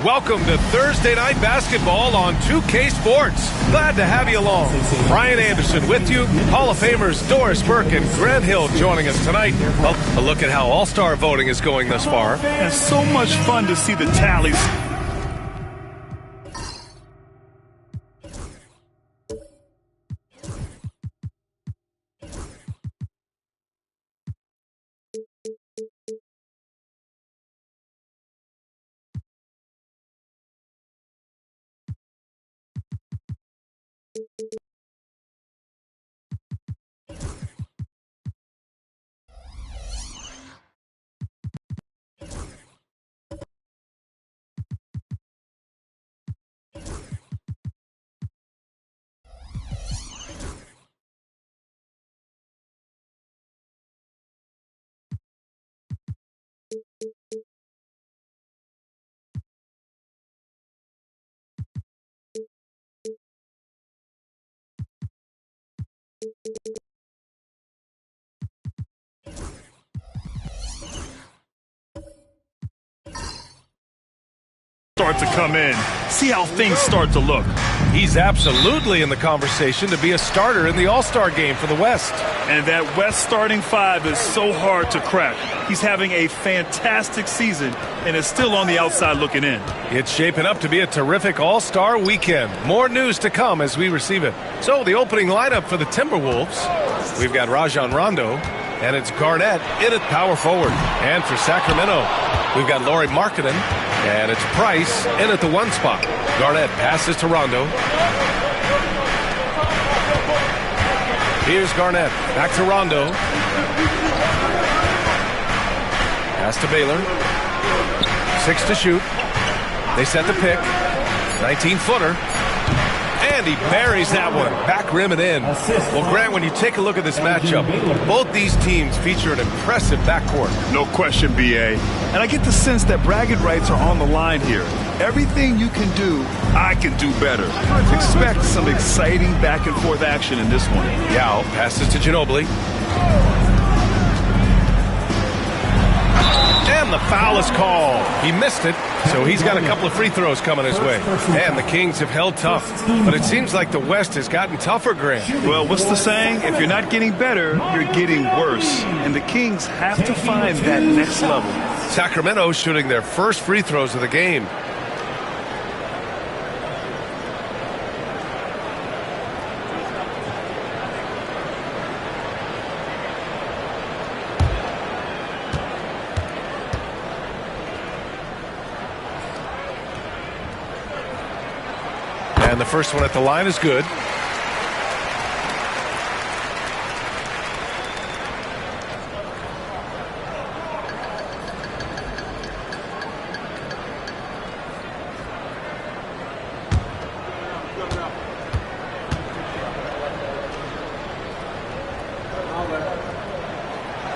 Welcome to Thursday Night Basketball on 2K Sports. Glad to have you along. Brian Anderson with you. Hall of Famers Doris Burke and Grant Hill joining us tonight. Well, a look at how All-Star voting is going thus far. It's so much fun to see the tallies. start to come in. See how things start to look. He's absolutely in the conversation to be a starter in the All-Star game for the West. And that West starting five is so hard to crack. He's having a fantastic season and is still on the outside looking in. It's shaping up to be a terrific All-Star weekend. More news to come as we receive it. So the opening lineup for the Timberwolves, we've got Rajon Rondo, and it's Garnett in at power forward. And for Sacramento, we've got Lauri Markkanen, and it's Price in at the 1 spot. Garnett passes to Rondo. Here's Garnett. Back to Rondo. Pass to Baylor. 6 to shoot. They set the pick. 19-footer. And he buries that one. Back rim and in. Well, Grant, when you take a look at this matchup, both these teams feature an impressive backcourt. No question, B.A. And I get the sense that bragging rights are on the line here. Everything you can do, I can do better. Expect some exciting back-and-forth action in this one. Yao passes to Ginobili. And the foul is called. He missed it, so he's got a couple of free throws coming his way. And the Kings have held tough. But it seems like the West has gotten tougher, Grant. Well, what's the saying? If you're not getting better, you're getting worse. And the Kings have to find that next level. Sacramento shooting their first free throws of the game. And the first one at the line is good.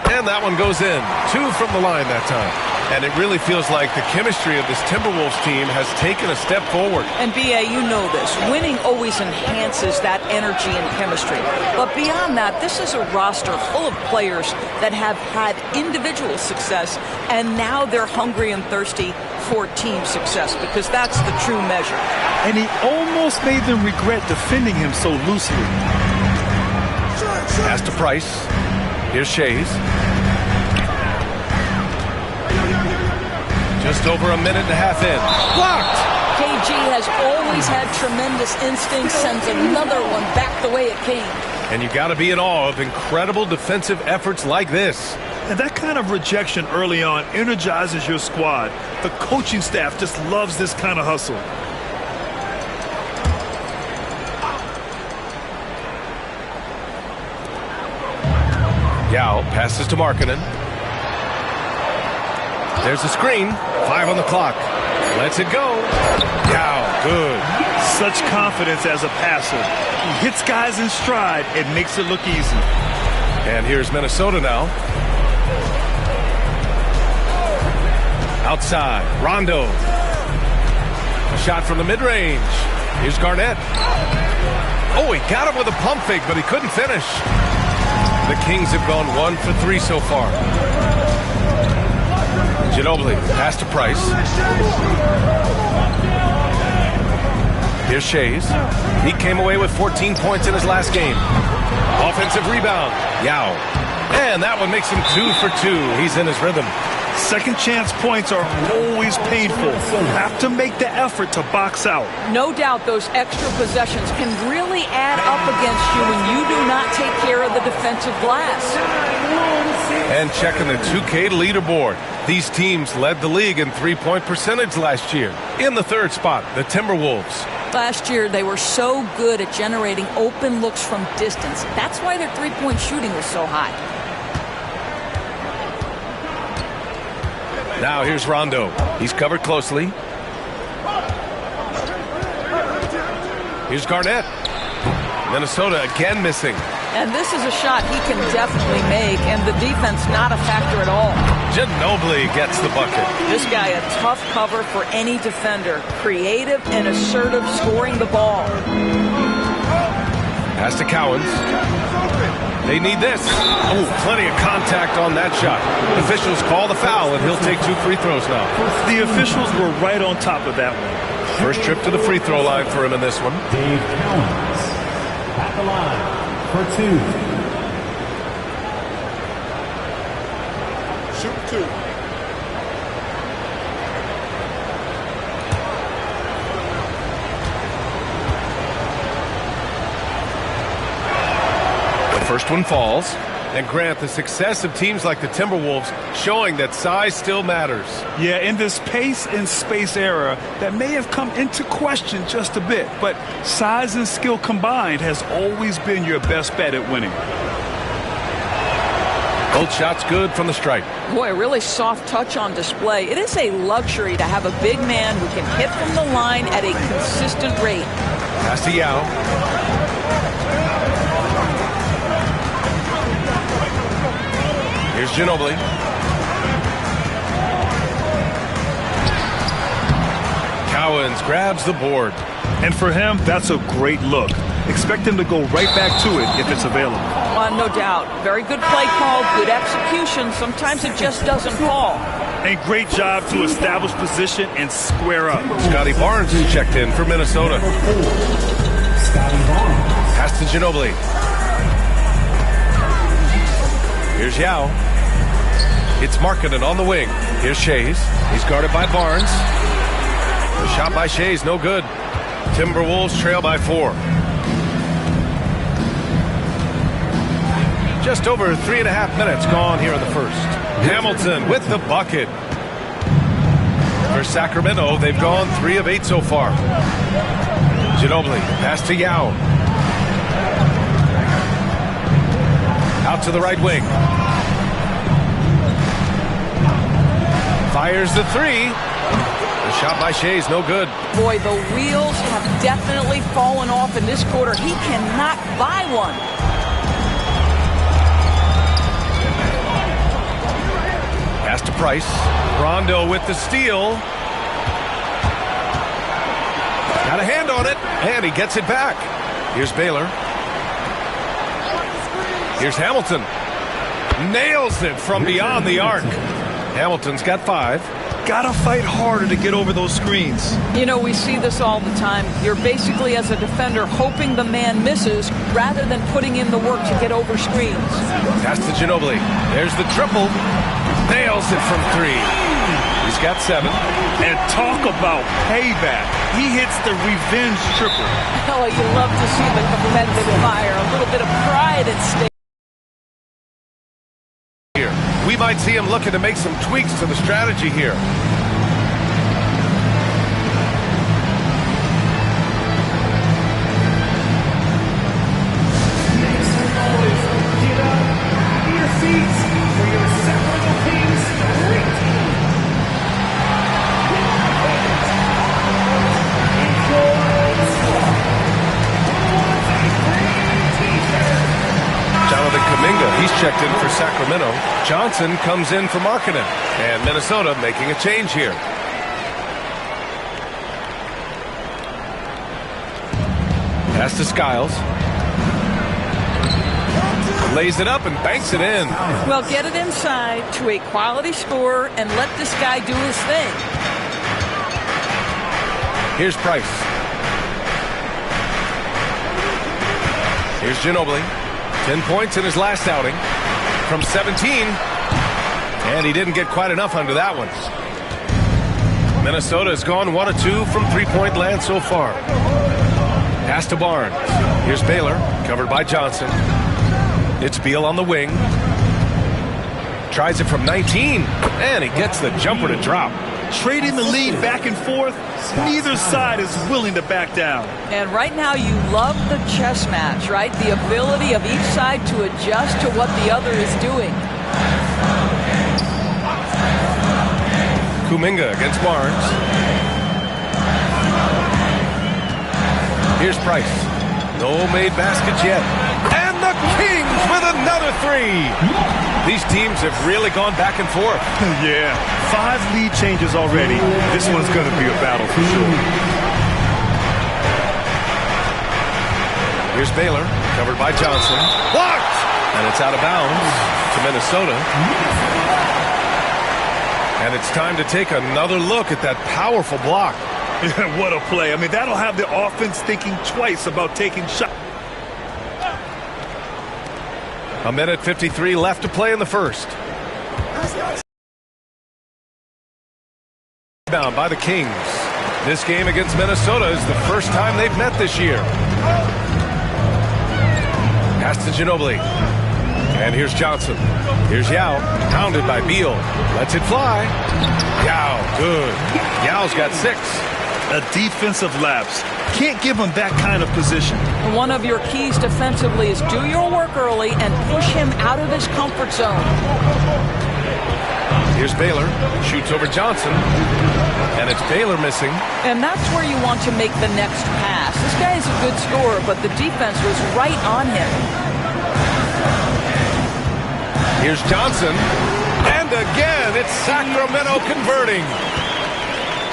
And that one goes in. 2 from the line that time. And it really feels like the chemistry of this Timberwolves team has taken a step forward. And, B.A., you know this. Winning always enhances that energy and chemistry. But beyond that, this is a roster full of players that have had individual success, and now they're hungry and thirsty for team success, because that's the true measure. And he almost made them regret defending him so loosely. Pass to Price. Here's Shays. Just over a minute and a half in. Blocked! KG has always had tremendous instincts, sends another one back the way it came. And you got to be in awe of incredible defensive efforts like this. And that kind of rejection early on energizes your squad. The coaching staff just loves this kind of hustle. Yao passes to Markkanen. There's the screen. 5 on the clock. Lets it go. Yao, good. Such confidence as a passer. He hits guys in stride and makes it look easy. And here's Minnesota now. Outside, Rondo. A shot from the mid-range. Here's Garnett. Oh, he got him with a pump fake, but he couldn't finish. The Kings have gone 1 for 3 so far. Ginobili, pass to Price. Here's Shays. He came away with 14 points in his last game. Offensive rebound. Yao. And that one makes him 2 for 2. He's in his rhythm. Second chance points are always painful. You have to make the effort to box out. No doubt those extra possessions can really add up against you when you do not take care of the defensive glass. And checking the 2K leaderboard. These teams led the league in three-point percentage last year. In the 3rd spot, the Timberwolves. Last year, they were so good at generating open looks from distance. That's why their three-point shooting was so high. Now here's Rondo. He's covered closely. Here's Garnett. Minnesota again missing. And this is a shot he can definitely make, and the defense not a factor at all. Ginobili gets the bucket. This guy a tough cover for any defender. Creative and assertive scoring the ball. Pass to Cowens. They need this. Oh, plenty of contact on that shot. Officials call the foul, and he'll take 2 free throws now. The officials were right on top of that one. First trip to the free throw line for him in this one. Dave Cowens at the line for 2. Shoot 2. First one falls. And Grant, the success of teams like the Timberwolves showing that size still matters. Yeah, in this pace and space era, that may have come into question just a bit, but size and skill combined has always been your best bet at winning. Both shots good from the stripe. Boy, a really soft touch on display. It is a luxury to have a big man who can hit from the line at a consistent rate. Pass to Yao. Here's Ginobili. Cowens grabs the board. And for him, that's a great look. Expect him to go right back to it if it's available. No doubt. Very good play call, good execution. Sometimes it just doesn't fall. And great job to establish position and square up. Scotty Barnes is checked in for Minnesota. Pass to Ginobili. Here's Yao. It's Markkanen on the wing. Here's Shays. He's guarded by Barnes. The shot by Shays, no good. Timberwolves trail by 4. Just over 3.5 minutes gone here in the first. Hamilton with the bucket. For Sacramento, they've gone 3 of 8 so far. Ginobili, pass to Yao. Out to the right wing. Fires the 3. The shot by Shays, no good. Boy, the wheels have definitely fallen off in this quarter. He cannot buy one. Pass to Price. Rondo with the steal. Got a hand on it, and he gets it back. Here's Baylor. Here's Hamilton. Nails it from beyond the arc. Hamilton's got 5. Gotta fight harder to get over those screens. You know, we see this all the time. You're basically, as a defender, hoping the man misses rather than putting in the work to get over screens. Pass to Ginobili. There's the triple. Nails it from 3. He's got 7. And talk about payback. He hits the revenge triple. Oh, you love to see the competitive fire. A little bit of pride at stake. We might see him looking to make some tweaks to the strategy here. Get up, to your seats for your Sacramento Kings great team. Jonathan Kuminga, he's checked in for Sacramento. Johnson comes in for Markkanen. And Minnesota making a change here. Pass to Skiles. Lays it up and banks it in. Well, get it inside to a quality scorer and let this guy do his thing. Here's Price. Here's Ginobili. 10 points in his last outing from 17. And he didn't get quite enough under that one. Minnesota has gone 1 of 2 from three-point land so far. Pass to Barnes. Here's Baylor, covered by Johnson. It's Beal on the wing. Tries it from 19, and he gets the jumper to drop. Trading the lead back and forth, neither side is willing to back down. And right now you love the chess match, right? The ability of each side to adjust to what the other is doing. Kuminga against Barnes. Here's Price. No made baskets yet. And the Kings with another 3. These teams have really gone back and forth. Yeah, 5 lead changes already. This one's going to be a battle for sure. Here's Baylor, covered by Johnson. Blocked! And it's out of bounds to Minnesota. And it's time to take another look at that powerful block. What a play. I mean, that'll have the offense thinking twice about taking shots. A minute 53 left to play in the first. Rebound by the Kings. This game against Minnesota is the first time they've met this year. Pass to Ginobili. And here's Johnson. Here's Yao. Pounded by Beal. Lets it fly. Yao, good. Yao's got 6. A defensive lapse. Can't give him that kind of position. One of your keys defensively is do your work early and push him out of his comfort zone. Here's Baylor. Shoots over Johnson. And it's Baylor missing. And that's where you want to make the next pass. This guy is a good scorer, but the defense was right on him. Here's Johnson. And again, it's Sacramento converting.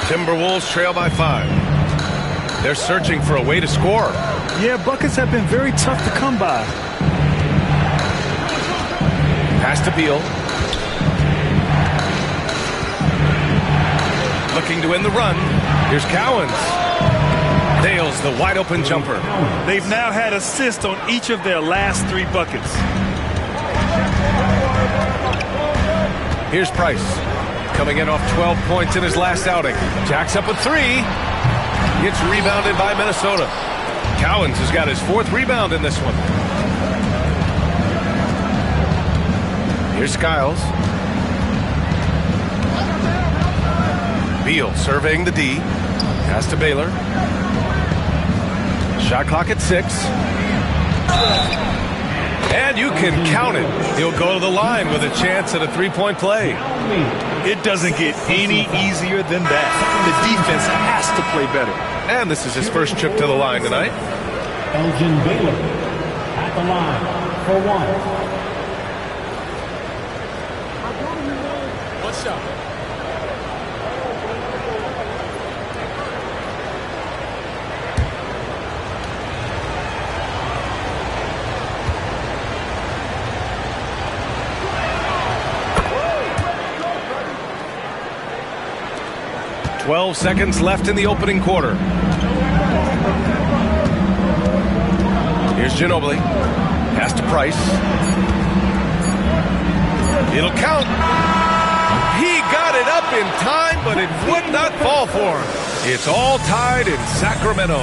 Timberwolves trail by 5. They're searching for a way to score. Yeah, buckets have been very tough to come by. Pass to Beal. Looking to win the run. Here's Cowens. Nails the wide open jumper. They've now had assists on each of their last 3 buckets. Here's Price. Coming in off 12 points in his last outing. Jacks up with 3. Gets rebounded by Minnesota. Cowens has got his 4th rebound in this one. Here's Skiles. Beal surveying the D. Pass to Baylor. Shot clock at 6. And you can count it. He'll go to the line with a chance at a 3-point play. It doesn't get any easier than that. The defense has to play better. And this is his first trip to the line tonight. Elgin Baylor at the line for 1. What's up? 12 seconds left in the opening quarter. Here's Ginobili. Pass to Price. It'll count. He got it up in time, but it would not fall for him. It's all tied in Sacramento.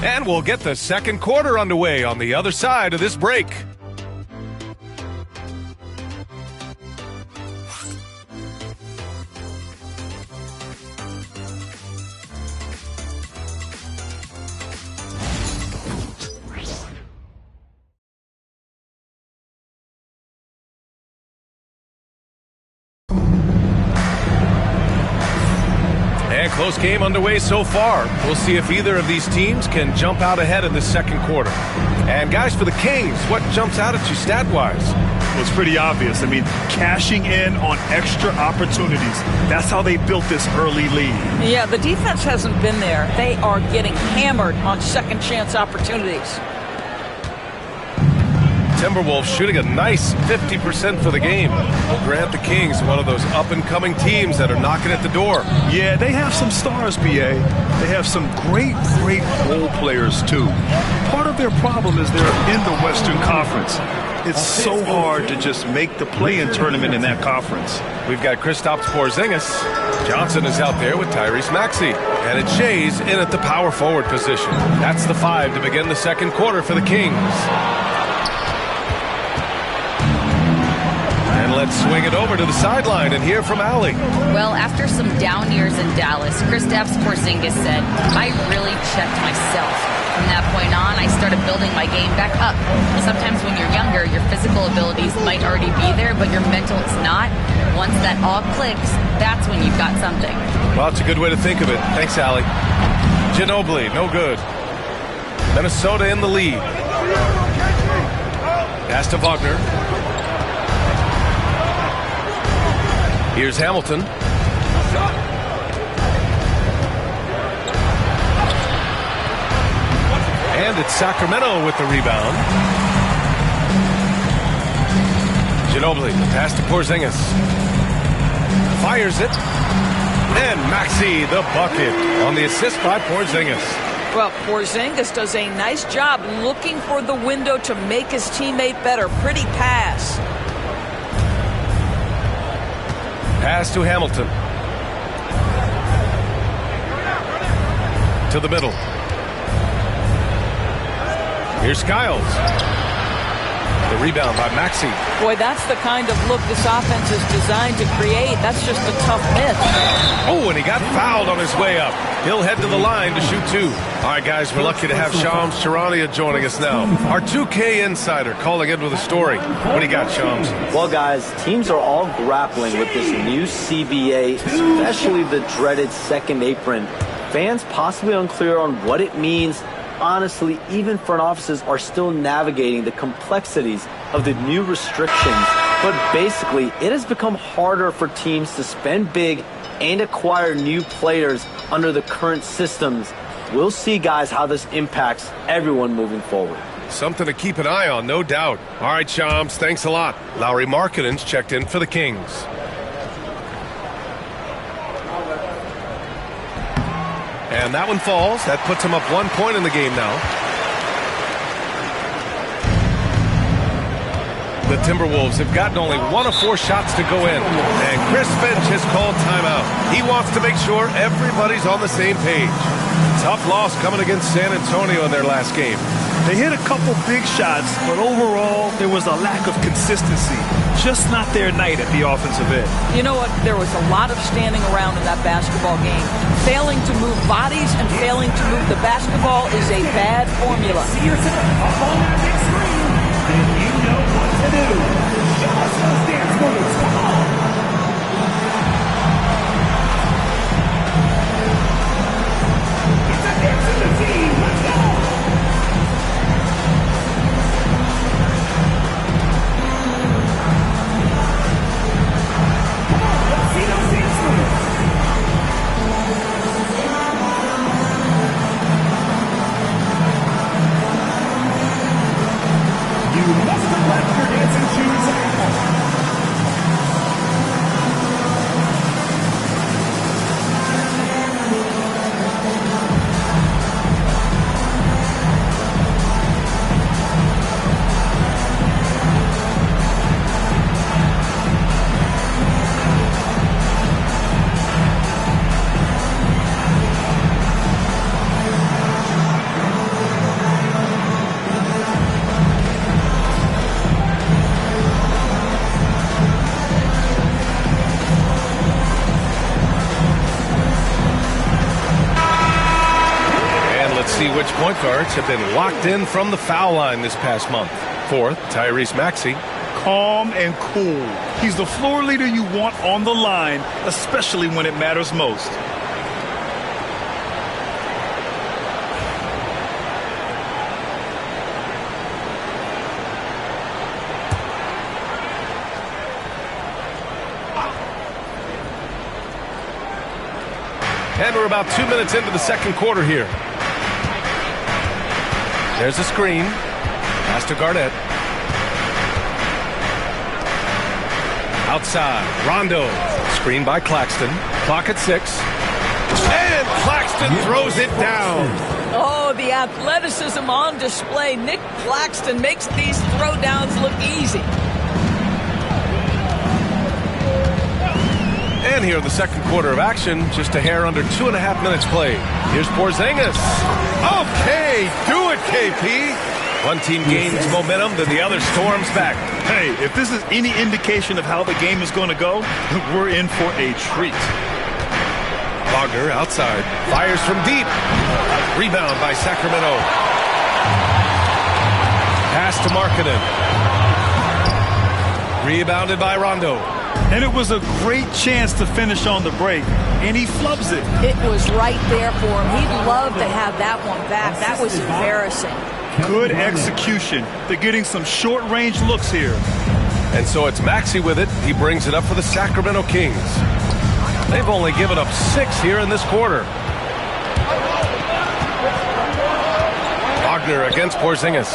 And we'll get the second quarter underway on the other side of this break. Close game underway so far. We'll see if either of these teams can jump out ahead in the second quarter. And guys, for the Kings, what jumps out at you stat-wise? Well, it's pretty obvious. I mean, cashing in on extra opportunities. That's how they built this early lead. Yeah, the defense hasn't been there. They are getting hammered on second chance opportunities. Timberwolves shooting a nice 50% for the game. We'll grant the Kings one of those up-and-coming teams that are knocking at the door. Yeah, they have some stars, BA. They have some great role players, too. Part of their problem is they're in the Western Conference. It's so hard to just make the play-in tournament in that conference. We've got Kristaps Porzingis. Johnson is out there with Tyrese Maxey. And it's Shays in at the power forward position. That's the 5 to begin the second quarter for the Kings. Let's swing it over to the sideline and hear from Allie. Well, after some down years in Dallas, Kristaps Porzingis said, I really checked myself. From that point on, I started building my game back up. Sometimes when you're younger, your physical abilities might already be there, but your mental is not. Once that all clicks, that's when you've got something. Well, it's a good way to think of it. Thanks, Allie. Ginobili, no good. Minnesota in the lead. Pass to Wagner. Here's Hamilton. And it's Sacramento with the rebound. Ginobili, pass to Porzingis. Fires it. And Maxey, the bucket, on the assist by Porzingis. Well, Porzingis does a nice job looking for the window to make his teammate better. Pretty pass. Pass to Hamilton. To the middle. Here's Skiles. The rebound by Maxey. Boy, that's the kind of look this offense is designed to create. That's just a tough miss. Oh, and he got fouled on his way up. He'll head to the line to shoot two. All right, guys, we're lucky to have Shams Charania joining us now. Our 2K insider calling in with a story. What do you got, Shams? Well, guys, teams are all grappling with this new CBA, especially the dreaded second apron. Fans possibly unclear on what it means. Honestly, even front offices are still navigating the complexities of the new restrictions. But basically, it has become harder for teams to spend big and acquire new players under the current systems. We'll see, guys, how this impacts everyone moving forward. Something to keep an eye on, no doubt. All right, Shams, thanks a lot. Lowry Markkanen's checked in for the Kings. And that one falls. That puts him up 1 point in the game now. The Timberwolves have gotten only 1 of 4 shots to go in. And Chris Finch has called timeout. He wants to make sure everybody's on the same page. Tough loss coming against San Antonio in their last game. They hit a couple big shots, but overall, there was a lack of consistency. Just not their night at the offensive end. You know what? There was a lot of standing around in that basketball game. Failing to move bodies and failing to move the basketball is a bad formula. See yourself up on that big screen, and you know what to do. Show us those dance moves. Come on. It's a dance in the team. Let's go. Which point guards have been locked in from the foul line this past month. Fourth, Tyrese Maxey. Calm and cool. He's the floor leader you want on the line, especially when it matters most. And we're about 2 minutes into the second quarter here. There's a screen. Pass to Garnett. Outside. Rondo. Screen by Claxton. Clock at 6. And Claxton throws it down. Oh, the athleticism on display. Nick Claxton makes these throwdowns look easy. And here in the second quarter of action, just a hair under 2.5 minutes played. Here's Porzingis. Okay, do it, KP. One team gains momentum, then the other storms back. Hey, if this is any indication of how the game is going to go, we're in for a treat. Wagner outside, fires from deep. Rebound by Sacramento. Pass to Markkanen. Rebounded by Rondo. And it was a great chance to finish on the break, and he flubs it. It was right there for him. He'd love to have that one back. That was embarrassing. Good execution. They're getting some short-range looks here. And so it's Maxey with it. He brings it up for the Sacramento Kings. They've only given up 6 here in this quarter. Wagner against Porzingis.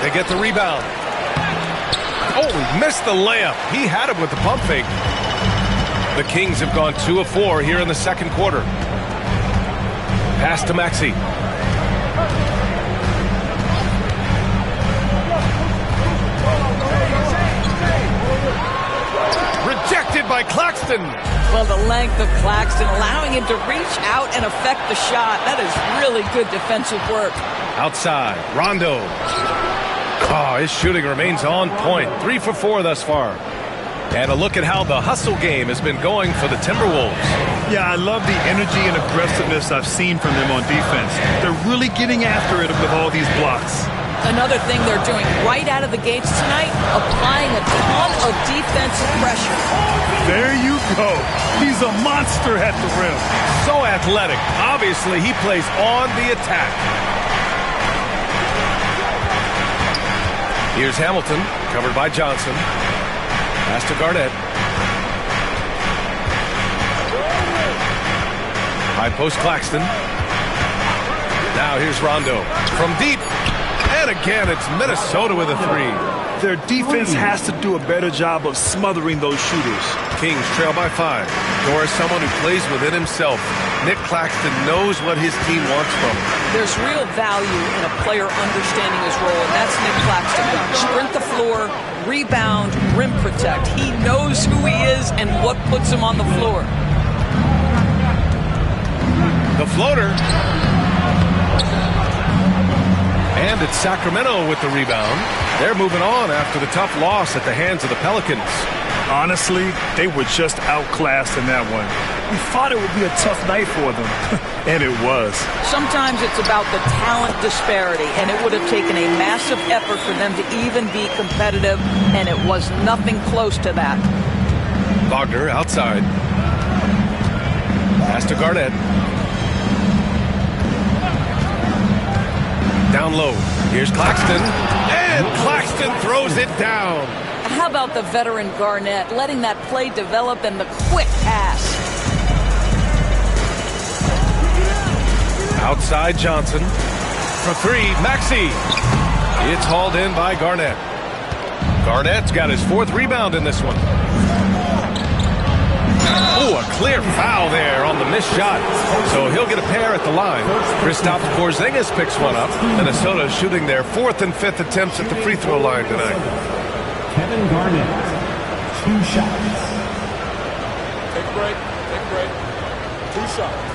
They get the rebound. Oh, Oh, missed the layup. He had it with the pump fake. The Kings have gone 2 of 4 here in the second quarter. Pass to Maxey. Rejected by Claxton. Well, the length of Claxton allowing him to reach out and affect the shot. That is really good defensive work. Outside, Rondo. Oh, his shooting remains on point. 3 for 4 thus far. And a look at how the hustle game has been going for the Timberwolves. Yeah, I love the energy and aggressiveness I've seen from them on defense. They're really getting after it with all these blocks. Another thing they're doing right out of the gates tonight, applying a ton of defensive pressure. There you go. He's a monster at the rim. So athletic. Obviously, he plays on the attack. Here's Hamilton, covered by Johnson. Pass to Garnett. High post Claxton. Now here's Rondo. From deep. And again, it's Minnesota with a 3. Their defense has to do a better job of smothering those shooters. Kings trail by 5. Nor is someone who plays within himself. Nick Claxton knows what his team wants from him. There's real value in a player understanding his role, and that's Nick Claxton. Sprint the floor, rebound, rim protect. He knows who he is and what puts him on the floor. The floater. And it's Sacramento with the rebound. They're moving on after the tough loss at the hands of the Pelicans. Honestly, they were just outclassed in that one. We thought it would be a tough night for them, and it was. Sometimes it's about the talent disparity, and it would have taken a massive effort for them to even be competitive, and it was nothing close to that. Wagner outside. Pass to Garnett. Down low. Here's Claxton. And Claxton throws it down. How about the veteran Garnett letting that play develop and the quick pass? Outside Johnson. For 3, Maxey. It's hauled in by Garnett. Garnett's got his 4th rebound in this one. Oh, a clear foul there on the missed shot. So he'll get a pair at the line. Kristaps Porzingis picks one up. Minnesota shooting their 4th and 5th attempts at the free throw line tonight. Kevin Garnett, 2 shots. Take a break. 2 shots.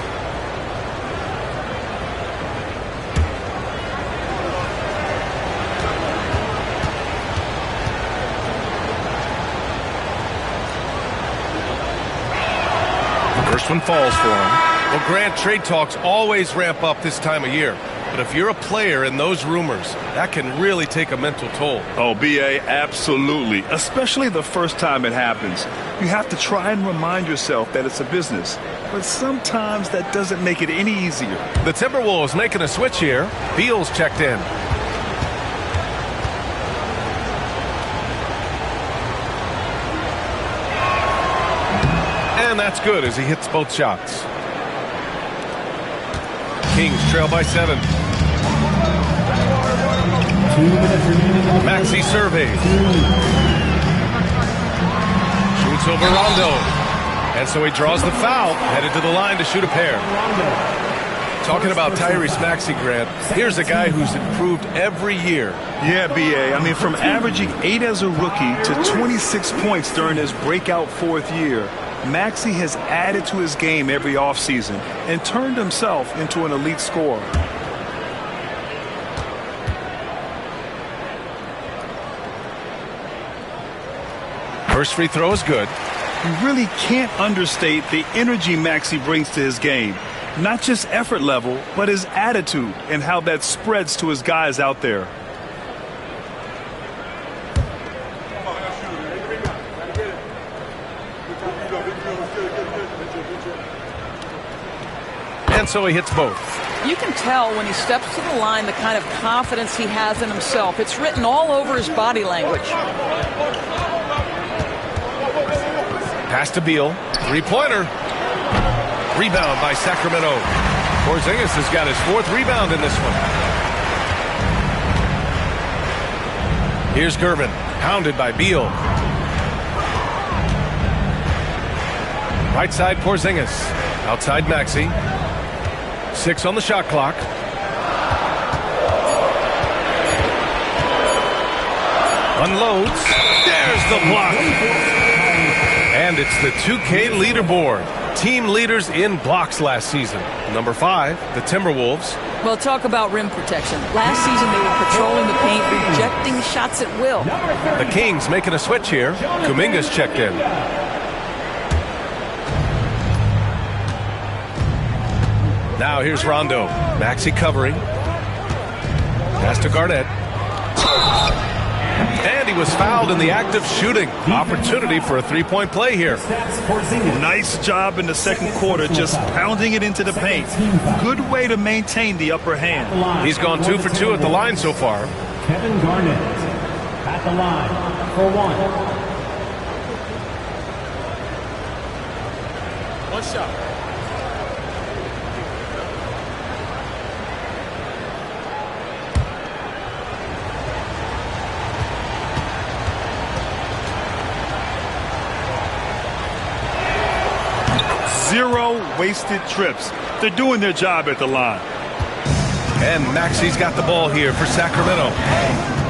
First one falls for him. Well, Grant, trade talks always ramp up this time of year. But if you're a player in those rumors, that can really take a mental toll. Oh, B.A., absolutely. Especially the first time it happens. You have to try and remind yourself that it's a business. But sometimes that doesn't make it any easier. The Timberwolves making a switch here. Beal's checked in. And that's good as he hits both shots. Kings trail by 7. 2 minutes remaining. Maxey surveys. Shoots over Rondo. And so he draws the foul, headed to the line to shoot a pair. Talking about Tyrese Maxey, Grant, here's a guy who's improved every year. Yeah, B.A. I mean, from averaging 8 as a rookie to 26 points during his breakout 4th year, Maxey has added to his game every offseason and turned himself into an elite scorer. First free throw is good. You really can't understate the energy Maxey brings to his game. Not just effort level, but his attitude and how that spreads to his guys out there. And so he hits both. You can tell when he steps to the line the kind of confidence he has in himself. It's written all over his body language. Pass to Beal. 3-pointer. Rebound by Sacramento. Porzingis has got his 4th rebound in this one. Here's Gervin. Pounded by Beal. Right side Porzingis. Outside Maxey. 6 on the shot clock. Unloads. There's the block. And it's the 2K leaderboard. Team leaders in blocks last season. Number 5, the Timberwolves. Well, talk about rim protection. Last season, they were patrolling the paint, rejecting shots at will. The Kings making a switch here. Kuminga's checked in. Now here's Rondo. Maxey covering. Pass to Garnett. And he was fouled in the act of shooting. Opportunity for a three-point play here. Nice job in the second quarter, just pounding it into the paint. Good way to maintain the upper hand. He's gone 2 for 2 at the line so far. Kevin Garnett at the line for 1. One shot. Zero wasted trips. They're doing their job at the line. And Maxey's got the ball here for Sacramento.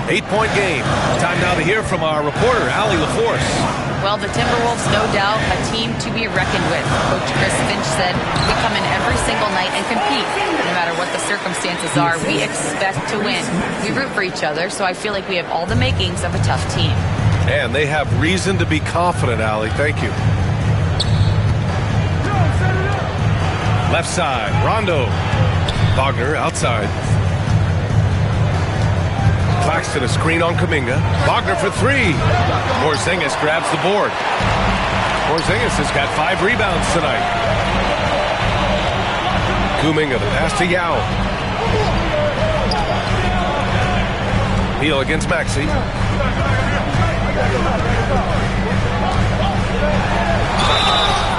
8-point game. Time now to hear from our reporter, Allie LaForce. Well, the Timberwolves, no doubt, a team to be reckoned with. Coach Chris Finch said, we come in every single night and compete. No matter what the circumstances are, we expect to win. We root for each other, so I feel like we have all the makings of a tough team. And they have reason to be confident, Allie. Thank you. Left side, Rondo. Wagner outside. Claxton a screen on Kuminga. Wagner for 3. Porzingis grabs the board. Porzingis has got 5 rebounds tonight. Kuminga the pass to Yao. Beal against Maxey.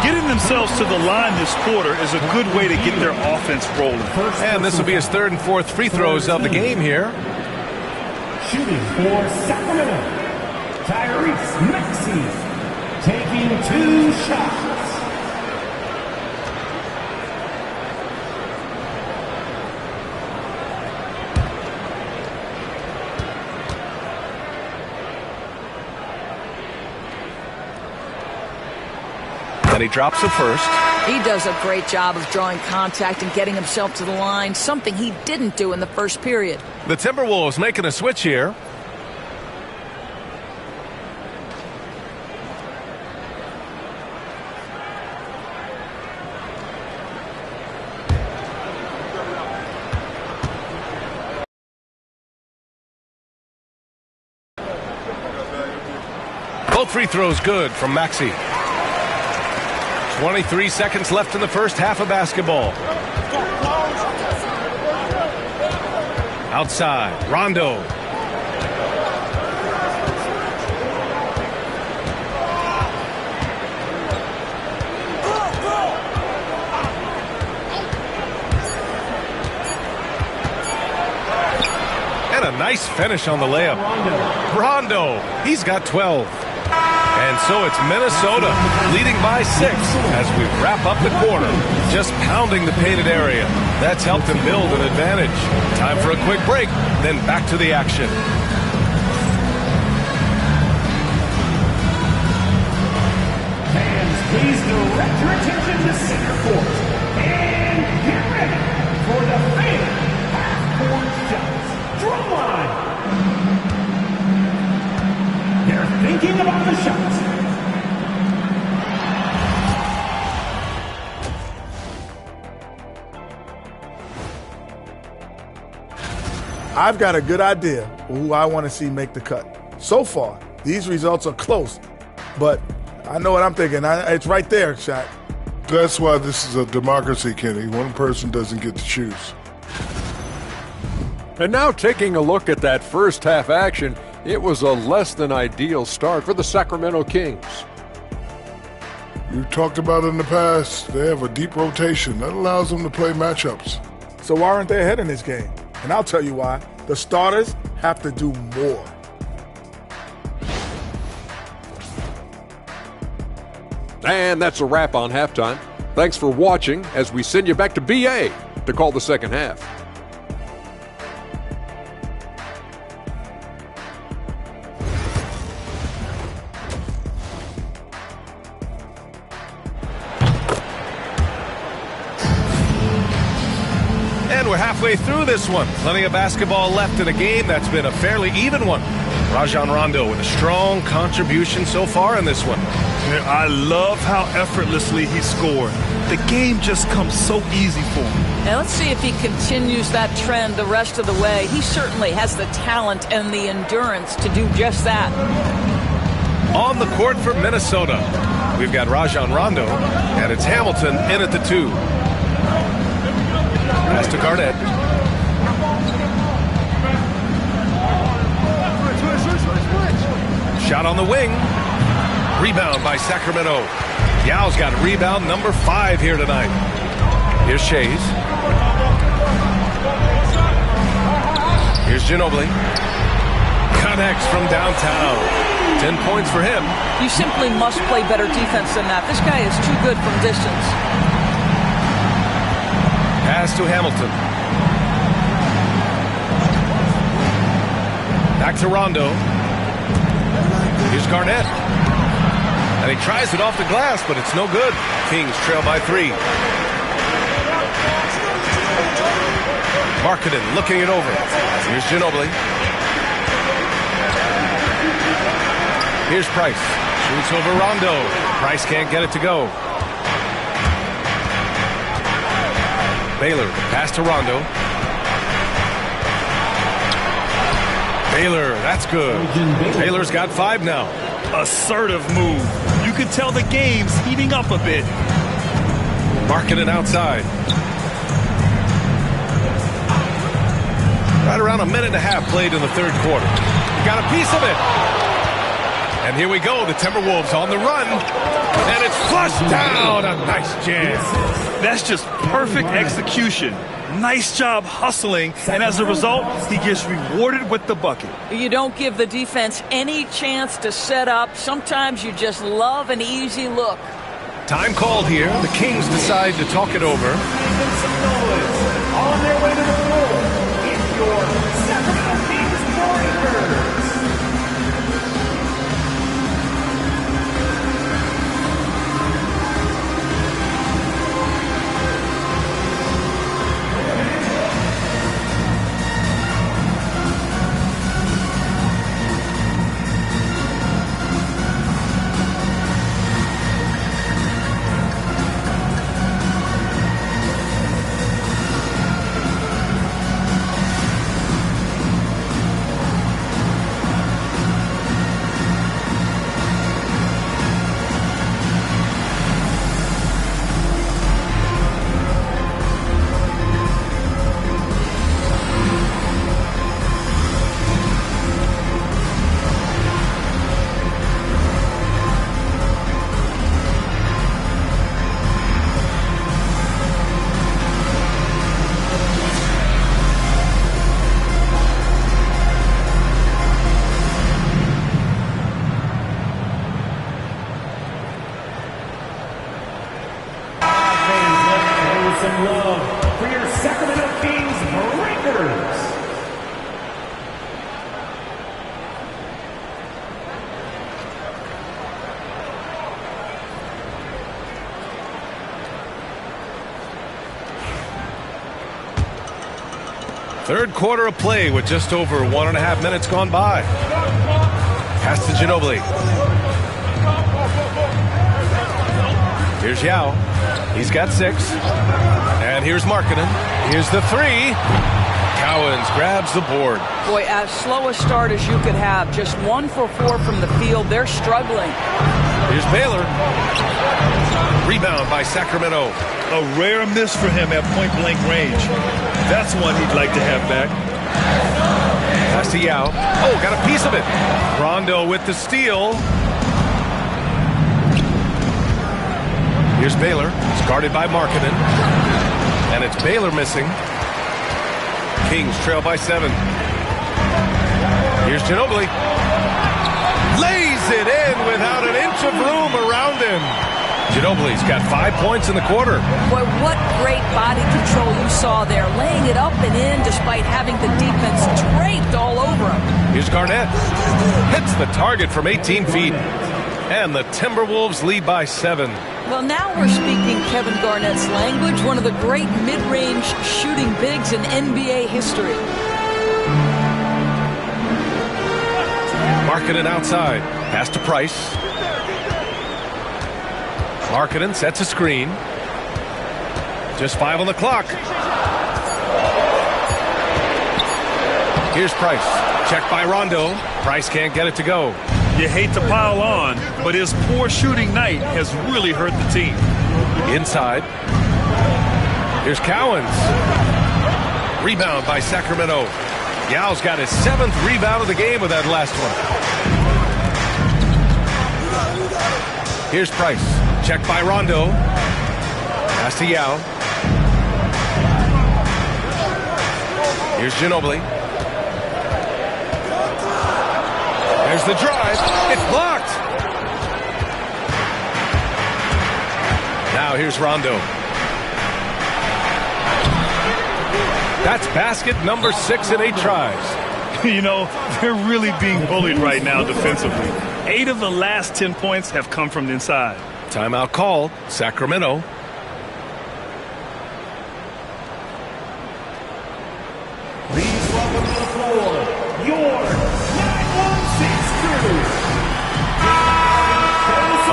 Getting themselves to the line this quarter is a good way to get their offense rolling. And this will be his 3rd and 4th free throws of the game here. Shooting for Sacramento, Tyrese Maxey taking 2 shots. And he drops it first. He does a great job of drawing contact and getting himself to the line, something he didn't do in the first period. The Timberwolves making a switch here. Both free throws good from Maxey. 23 seconds left in the first half of basketball. Outside, Rondo. And a nice finish on the layup. Rondo, he's got 12. And so it's Minnesota leading by 6 as we wrap up the quarter. Just pounding the painted area. That's helped them build an advantage. Time for a quick break, then back to the action. Fans, please direct your attention to center court. And get ready for the fan half-court shots. Drumline. They're thinking about the shots. I've got a good idea of who I want to see make the cut. So far, these results are close, but I know what I'm thinking. It's right there, Shaq. That's why this is a democracy, Kenny. One person doesn't get to choose. And now taking a look at that first half action, it was a less than ideal start for the Sacramento Kings. You've talked about it in the past. They have a deep rotation. That allows them to play matchups. So why aren't they ahead in this game? And I'll tell you why. The starters have to do more. And that's a wrap on halftime. Thanks for watching as we send you back to BA to call the second half. And we're halfway through this one. Plenty of basketball left in a game that's been a fairly even one. Rajon Rondo with a strong contribution so far in this one. I love how effortlessly he scored. The game just comes so easy for him. And let's see if he continues that trend the rest of the way. He certainly has the talent and the endurance to do just that. On the court for Minnesota, we've got Rajon Rondo, and it's Hamilton in at the 2. Pass to Garnett. Shot on the wing. Rebound by Sacramento. Yao's got rebound number 5 here tonight. Here's Shays. Here's Ginobili. Connects from downtown. 10 points for him. You simply must play better defense than that. This guy is too good from distance. Pass to Hamilton. Back to Rondo. Here's Garnett. And he tries it off the glass, but it's no good. Kings trail by 3. Markkanen looking it over. Here's Ginobili. Here's Price. Shoots over Rondo. Price can't get it to go. Baylor, pass to Rondo. Baylor, that's good. Baylor's got 5 now. Assertive move. You can tell the game's heating up a bit. Markkanen outside. Right around a minute and a half played in the third quarter. He got a piece of it. And here we go, the Timberwolves on the run. And it's flushed down. A nice jam. That's just perfect execution. Nice job hustling, and as a result, he gets rewarded with the bucket. You don't give the defense any chance to set up. Sometimes you just love an easy look. Time called here. The Kings decide to talk it over. On their way to the floor, it's your Sacramento Kings Warriors. Some love for your Sacramento Kings Breakers. Third quarter of play with just over 1.5 minutes gone by. Pass to Ginobili. Here's Yao. He's got 6. And here's Markkanen. Here's the 3. Cowens grabs the board. Boy, as slow a start as you could have. Just 1 for 4 from the field. They're struggling. Here's Baylor. Rebound by Sacramento. A rare miss for him at point-blank range. That's one he'd like to have back. Pass to Yao. Oh, got a piece of it. Rondo with the steal. Here's Baylor. It's guarded by Markkanen. And it's Baylor missing. Kings trail by 7. Here's Ginobili. Lays it in without an inch of room around him. Ginobili's got 5 points in the quarter. Boy, what great body control you saw there, laying it up and in despite having the defense draped all over him. Here's Garnett. Hits the target from 18 feet. And the Timberwolves lead by 7. Well, now we're speaking Kevin Garnett's language, one of the great mid-range shooting bigs in NBA history. Markkanen outside. Pass to Price. Markkanen sets a screen. Just 5 on the clock. Here's Price. Checked by Rondo. Price can't get it to go. You hate to pile on, but his poor shooting night has really hurt the team. Inside. Here's Cowens. Rebound by Sacramento. Yao's got his 7th rebound of the game with that last one. Here's Price. Checked by Rondo. Pass to Yao. Here's Ginobili. There's the drive. It's blocked. Now here's Rondo. That's basket number 6 in 8 tries. You know, they're really being bullied right now defensively. 8 of the last 10 points have come from the inside. Timeout call, Sacramento. Please welcome to the floor, your 916 crew.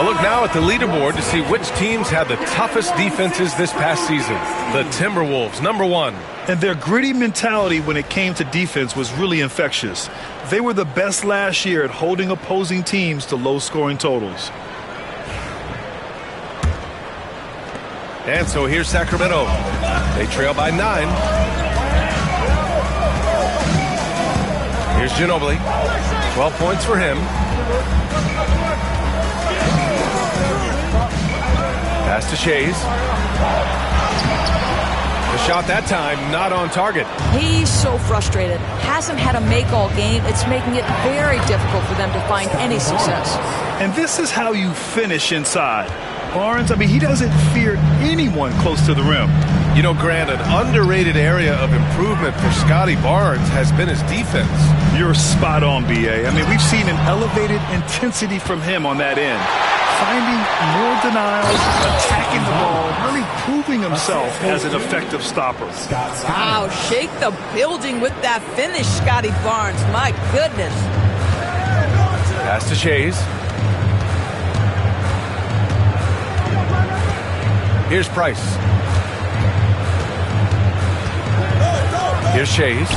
A look now at the leaderboard to see which teams had the toughest defenses this past season. The Timberwolves, number 1. And their gritty mentality when it came to defense was really infectious. They were the best last year at holding opposing teams to low-scoring totals. And so here's Sacramento. They trail by 9. Here's Ginobili. 12 points for him. Pass to Shays. The shot that time not on target. He's so frustrated. Hasn't had a make all game. It's making it very difficult for them to find any success. And this is how you finish inside. Barnes, I mean, he doesn't fear anyone close to the rim. You know, Grant, an underrated area of improvement for Scotty Barnes has been his defense. You're spot on, B.A. I mean, we've seen an elevated intensity from him on that end. Finding more denials, attacking the ball, really proving himself as an effective stopper. Wow, shake the building with that finish, Scotty Barnes. My goodness. Pass to Shays. Here's Price. Here's Shays.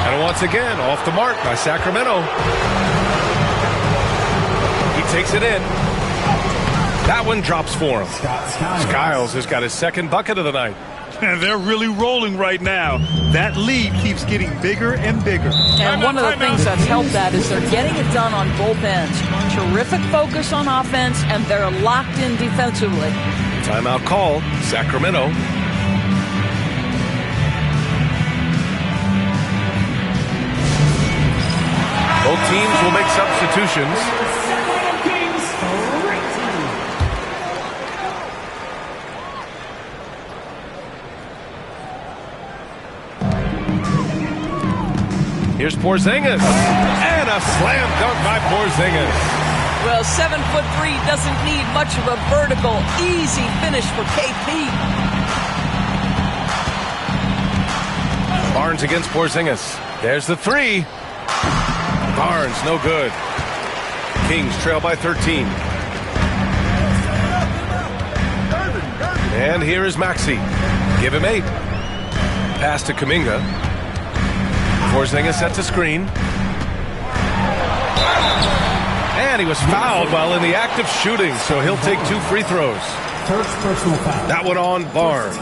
And once again, off the mark by Sacramento. He takes it in. That one drops for him. Skiles has got his 2nd bucket of the night. And they're really rolling right now. That lead keeps getting bigger and bigger. And one of the things that's helped that is they're getting it done on both ends. Terrific focus on offense, and they're locked in defensively. Timeout call, Sacramento. Both teams will make substitutions. Here's Porzingis. And a slam dunk by Porzingis. Well, 7'3" doesn't need much of a vertical, easy finish for KP. Barnes against Porzingis. There's the 3. Barnes, no good. Kings trail by 13. And here is Maxey. Give him 8. Pass to Kuminga. Porzingis sets a screen. And he was fouled while in the act of shooting, so he'll take 2 free throws. First personal foul. That one on Barnes.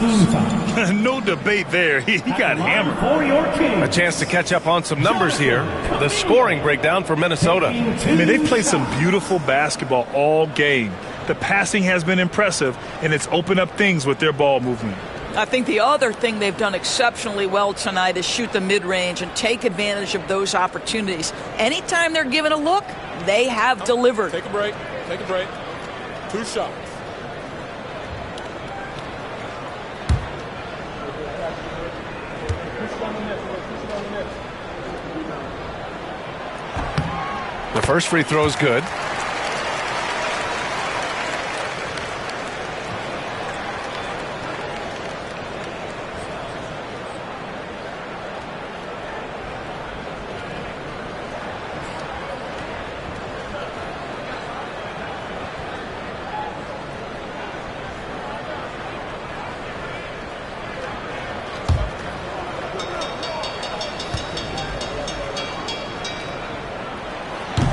No debate there. He got hammered. For your Kings. A chance to catch up on some numbers here. The scoring breakdown for Minnesota. I mean, they've played some beautiful basketball all game. The passing has been impressive, and it's opened up things with their ball movement. I think the other thing they've done exceptionally well tonight is shoot the mid-range and take advantage of those opportunities. Anytime they're given a look, they have delivered. Take a break. Take a break. 2 shots. The first free throw is good.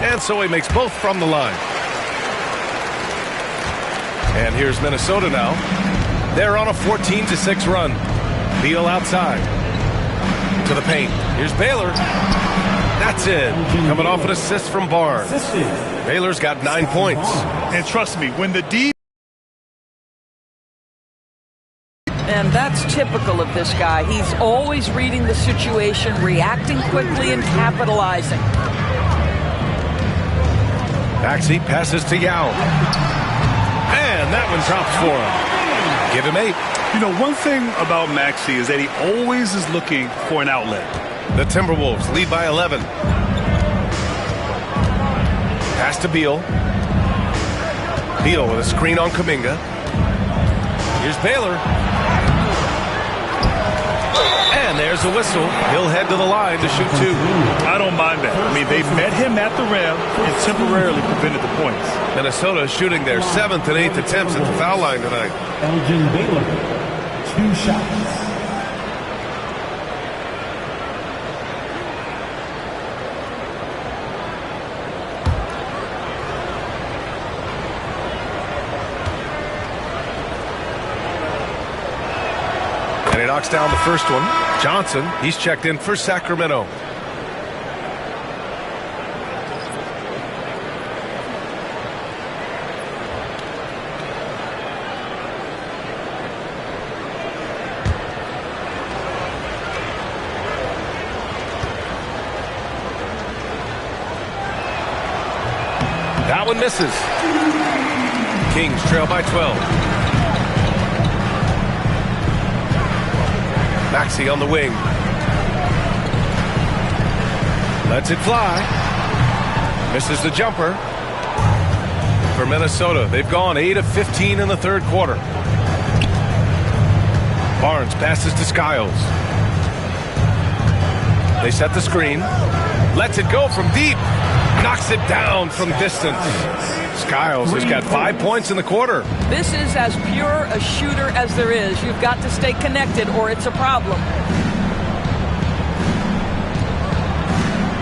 And so he makes both from the line. And here's Minnesota now. They're on a 14-6 run. Beal outside. To the paint. Here's Baylor. That's it. Coming off an assist from Barnes. Baylor's got 9 points. And trust me, when the D... And that's typical of this guy. He's always reading the situation, reacting quickly, and capitalizing. Maxey passes to Yao. And that one drops for him. Give him 8. You know, one thing about Maxey is that he always is looking for an outlet. The Timberwolves lead by 11. Pass to Beal. Beal with a screen on Kuminga. Here's Baylor. And there's a whistle. He'll head to the line to shoot 2. I don't mind that. I mean, they met him at the rim and temporarily prevented the points. Minnesota shooting their 7th and 8th attempts at the foul line tonight. Elgin Baylor, 2 shots. And he knocks down the first one. Johnson, he's checked in for Sacramento. That one misses. Kings trail by 12. Maxey on the wing. Lets it fly. Misses the jumper. For Minnesota, they've gone 8 of 15 in the third quarter. Barnes passes to Skiles. They set the screen. Lets it go from deep. Knocks it down from distance. Skiles has got 5 points in the quarter. This is as pure a shooter as there is. You've got to stay connected or it's a problem.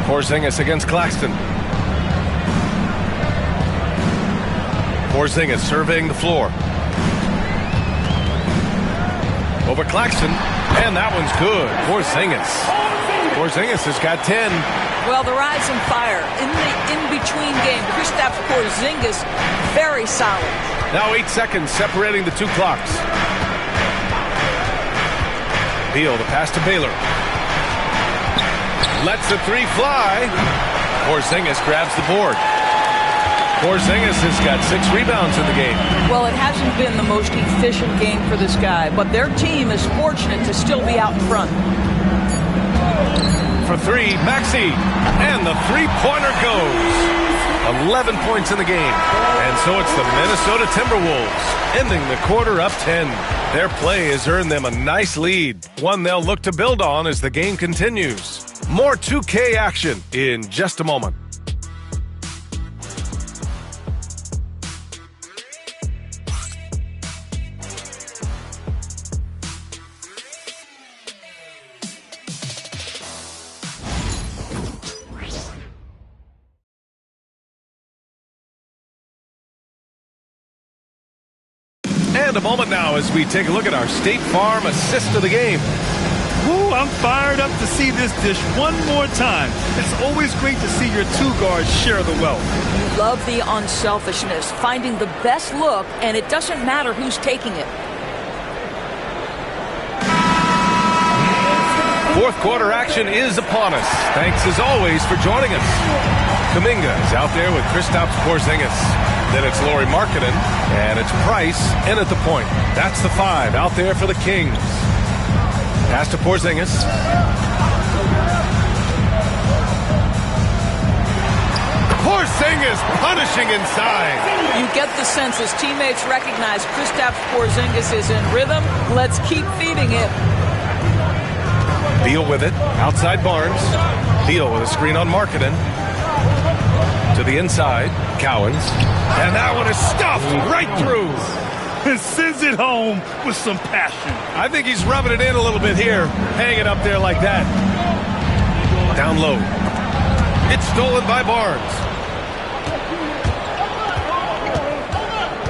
Porzingis against Claxton. Porzingis surveying the floor. Over Claxton. And that one's good. Porzingis has got 10. Well, the rise and fire in the in-between game. Kristaps Porzingis, very solid. Now 8 seconds separating the 2 clocks. Beal, the pass to Baylor. Lets the 3 fly. Porzingis grabs the board. Porzingis has got 6 rebounds in the game. Well, it hasn't been the most efficient game for this guy, but their team is fortunate to still be out in front. For 3, Maxey. And the three-pointer goes. 11 points in the game. And so it's the Minnesota Timberwolves, ending the quarter up 10. Their play has earned them a nice lead, one they'll look to build on as the game continues. More 2K action in just a moment. And a moment now as we take a look at our State Farm assist of the game. Ooh, I'm fired up to see this dish one more time. It's always great to see your 2 guards share the wealth. You love the unselfishness, finding the best look, and it doesn't matter who's taking it. Fourth quarter action is upon us. Thanks as always for joining us. Kuminga is out there with Kristaps Porzingis. Then it's Lauri Markkanen, and it's Price in at the point. That's the 5 out there for the Kings. Pass to Porzingis. Porzingis punishing inside. You get the sense his teammates recognize Kristaps Porzingis is in rhythm. Let's keep feeding him. Beal with it. Outside Barnes. Beal with a screen on Markkanen. To the inside. Cowens. And that one is stuffed right through. And sends it home with some passion. I think he's rubbing it in a little bit here. Hang it up there like that. Down low. It's stolen by Barnes.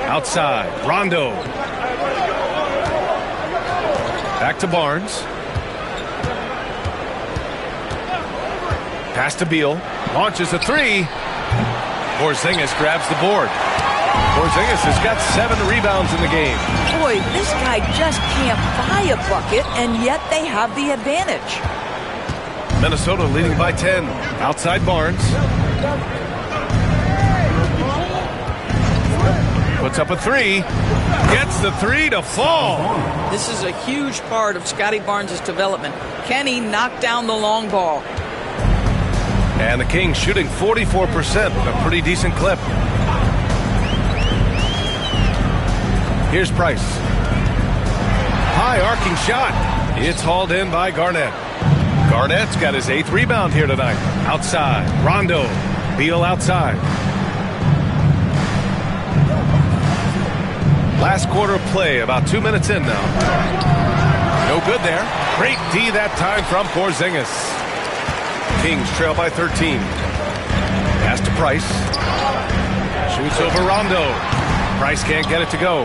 Outside. Rondo. Back to Barnes. Pass to Beal. Launches a 3. Porzingis grabs the board. Porzingis has got 7 rebounds in the game. Boy, this guy just can't buy a bucket, and yet they have the advantage. Minnesota leading by 10. Outside Barnes. Puts up a 3. Gets the 3 to fall. This is a huge part of Scotty Barnes' development. Can he knock down the long ball? And the Kings shooting 44%, a pretty decent clip. Here's Price. High arcing shot. It's hauled in by Garnett. Garnett's got his 8th rebound here tonight. Outside. Rondo. Beal outside. Last quarter of play, about 2 minutes in now. No good there. Great D that time from Porzingis. Kings trail by 13. Pass to Price. Shoots over Rondo. Price can't get it to go.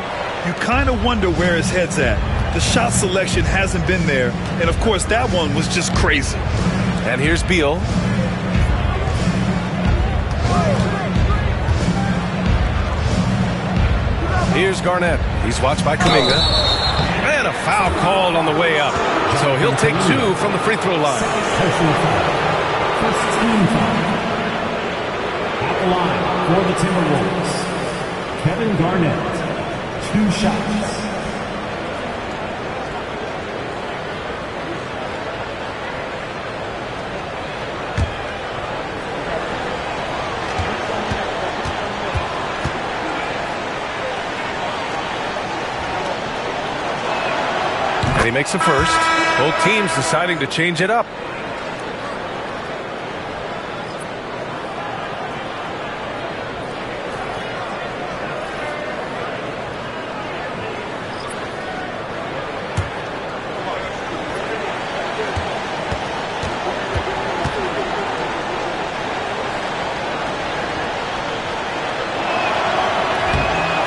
You kind of wonder where his head's at. The shot selection hasn't been there. And, of course, that one was just crazy. And here's Beal. Here's Garnett. He's watched by Kuminga. And a foul called on the way up. So he'll take 2 from the free throw line. First team foul. At the line for the Timberwolves, Kevin Garnett, 2 shots. And he makes the first. Both teams deciding to change it up.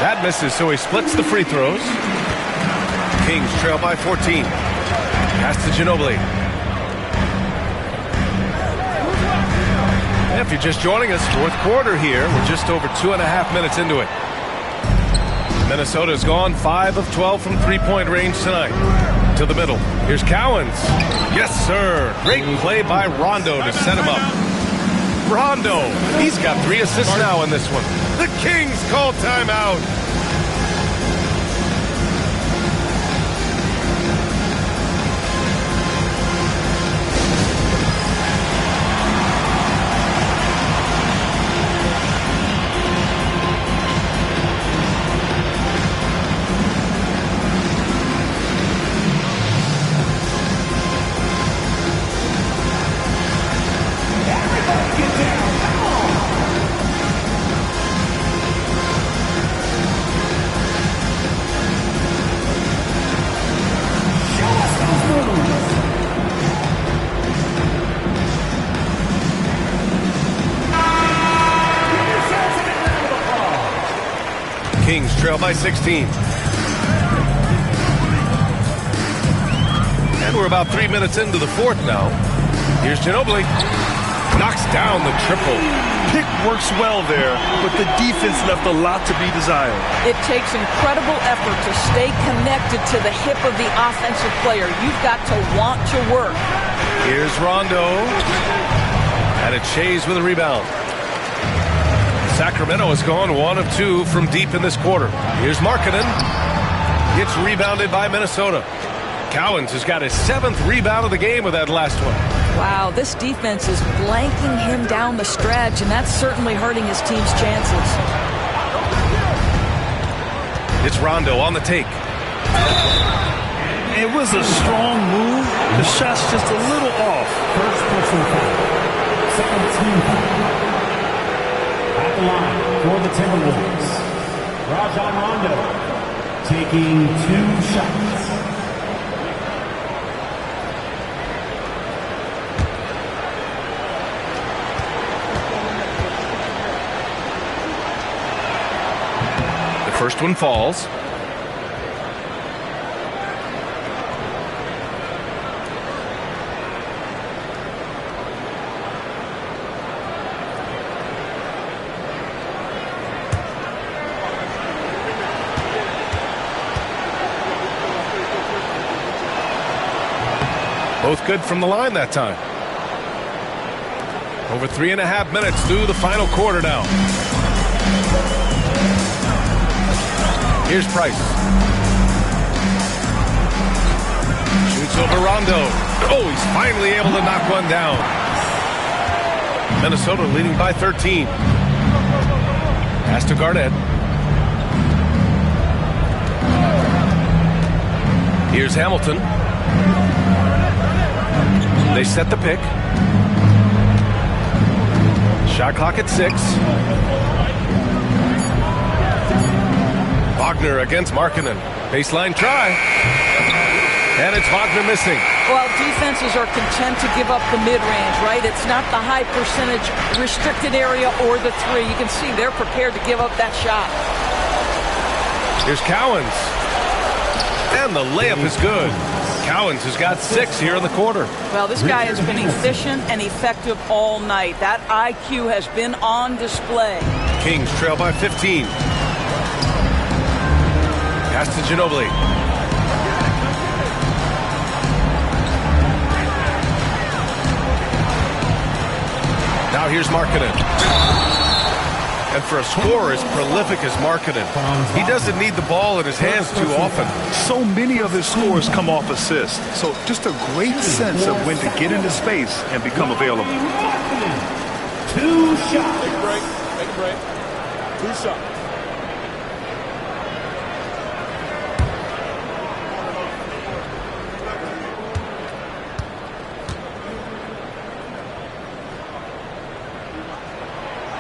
That misses, so he splits the free throws. Kings trail by 14. Pass to Ginobili. If you're just joining us, 4th quarter here. We're just over 2.5 minutes into it. Minnesota's gone 5 of 12 from three-point range tonight. To the middle. Here's Cowens. Yes, sir. Great play by Rondo to set him up. Rondo. He's got 3 assists now in this one. The Kings call timeout. Kings trail by 16. And we're about 3 minutes into the 4th now. Here's Ginobili. Knocks down the triple. Pick works well there, but the defense left a lot to be desired. It takes incredible effort to stay connected to the hip of the offensive player. You've got to want to work. Here's Rondo. And it's Shays with a rebound. Sacramento has gone 1 of 2 from deep in this quarter. Here's Markkanen. Gets rebounded by Minnesota. Cowens has got his 7th rebound of the game with that last one. Wow, this defense is blanking him down the stretch, and that's certainly hurting his team's chances. It's Rondo on the take. It was a strong move. The shot's just a little off. First personal foul. Second team foul. At the line for the Timberwolves, Rajon Rondo taking 2 shots. First one falls. Both good from the line that time. Over 3.5 minutes through the final quarter now. Here's Price. Shoots over Rondo. Oh, he's finally able to knock one down. Minnesota leading by 13. Pass to Garnett. Here's Hamilton. They set the pick. Shot clock at 6. Wagner against Markkanen. Baseline try. And it's Wagner missing. Well, defenses are content to give up the mid-range, right? It's not the high percentage restricted area or the 3. You can see they're prepared to give up that shot. Here's Cowens. And the layup is good. Cowens has got 6 here in the quarter. Well, this guy has been efficient and effective all night. That IQ has been on display. Kings trail by 15. Pass to Ginobili. Now here's Markkanen. And for a scorer as prolific as Markkanen, he doesn't need the ball in his hands too often. So many of his scores come off assists. So just a great sense of when to get into space and become available. 2 shots. Take a break. Take a break. 2 shots.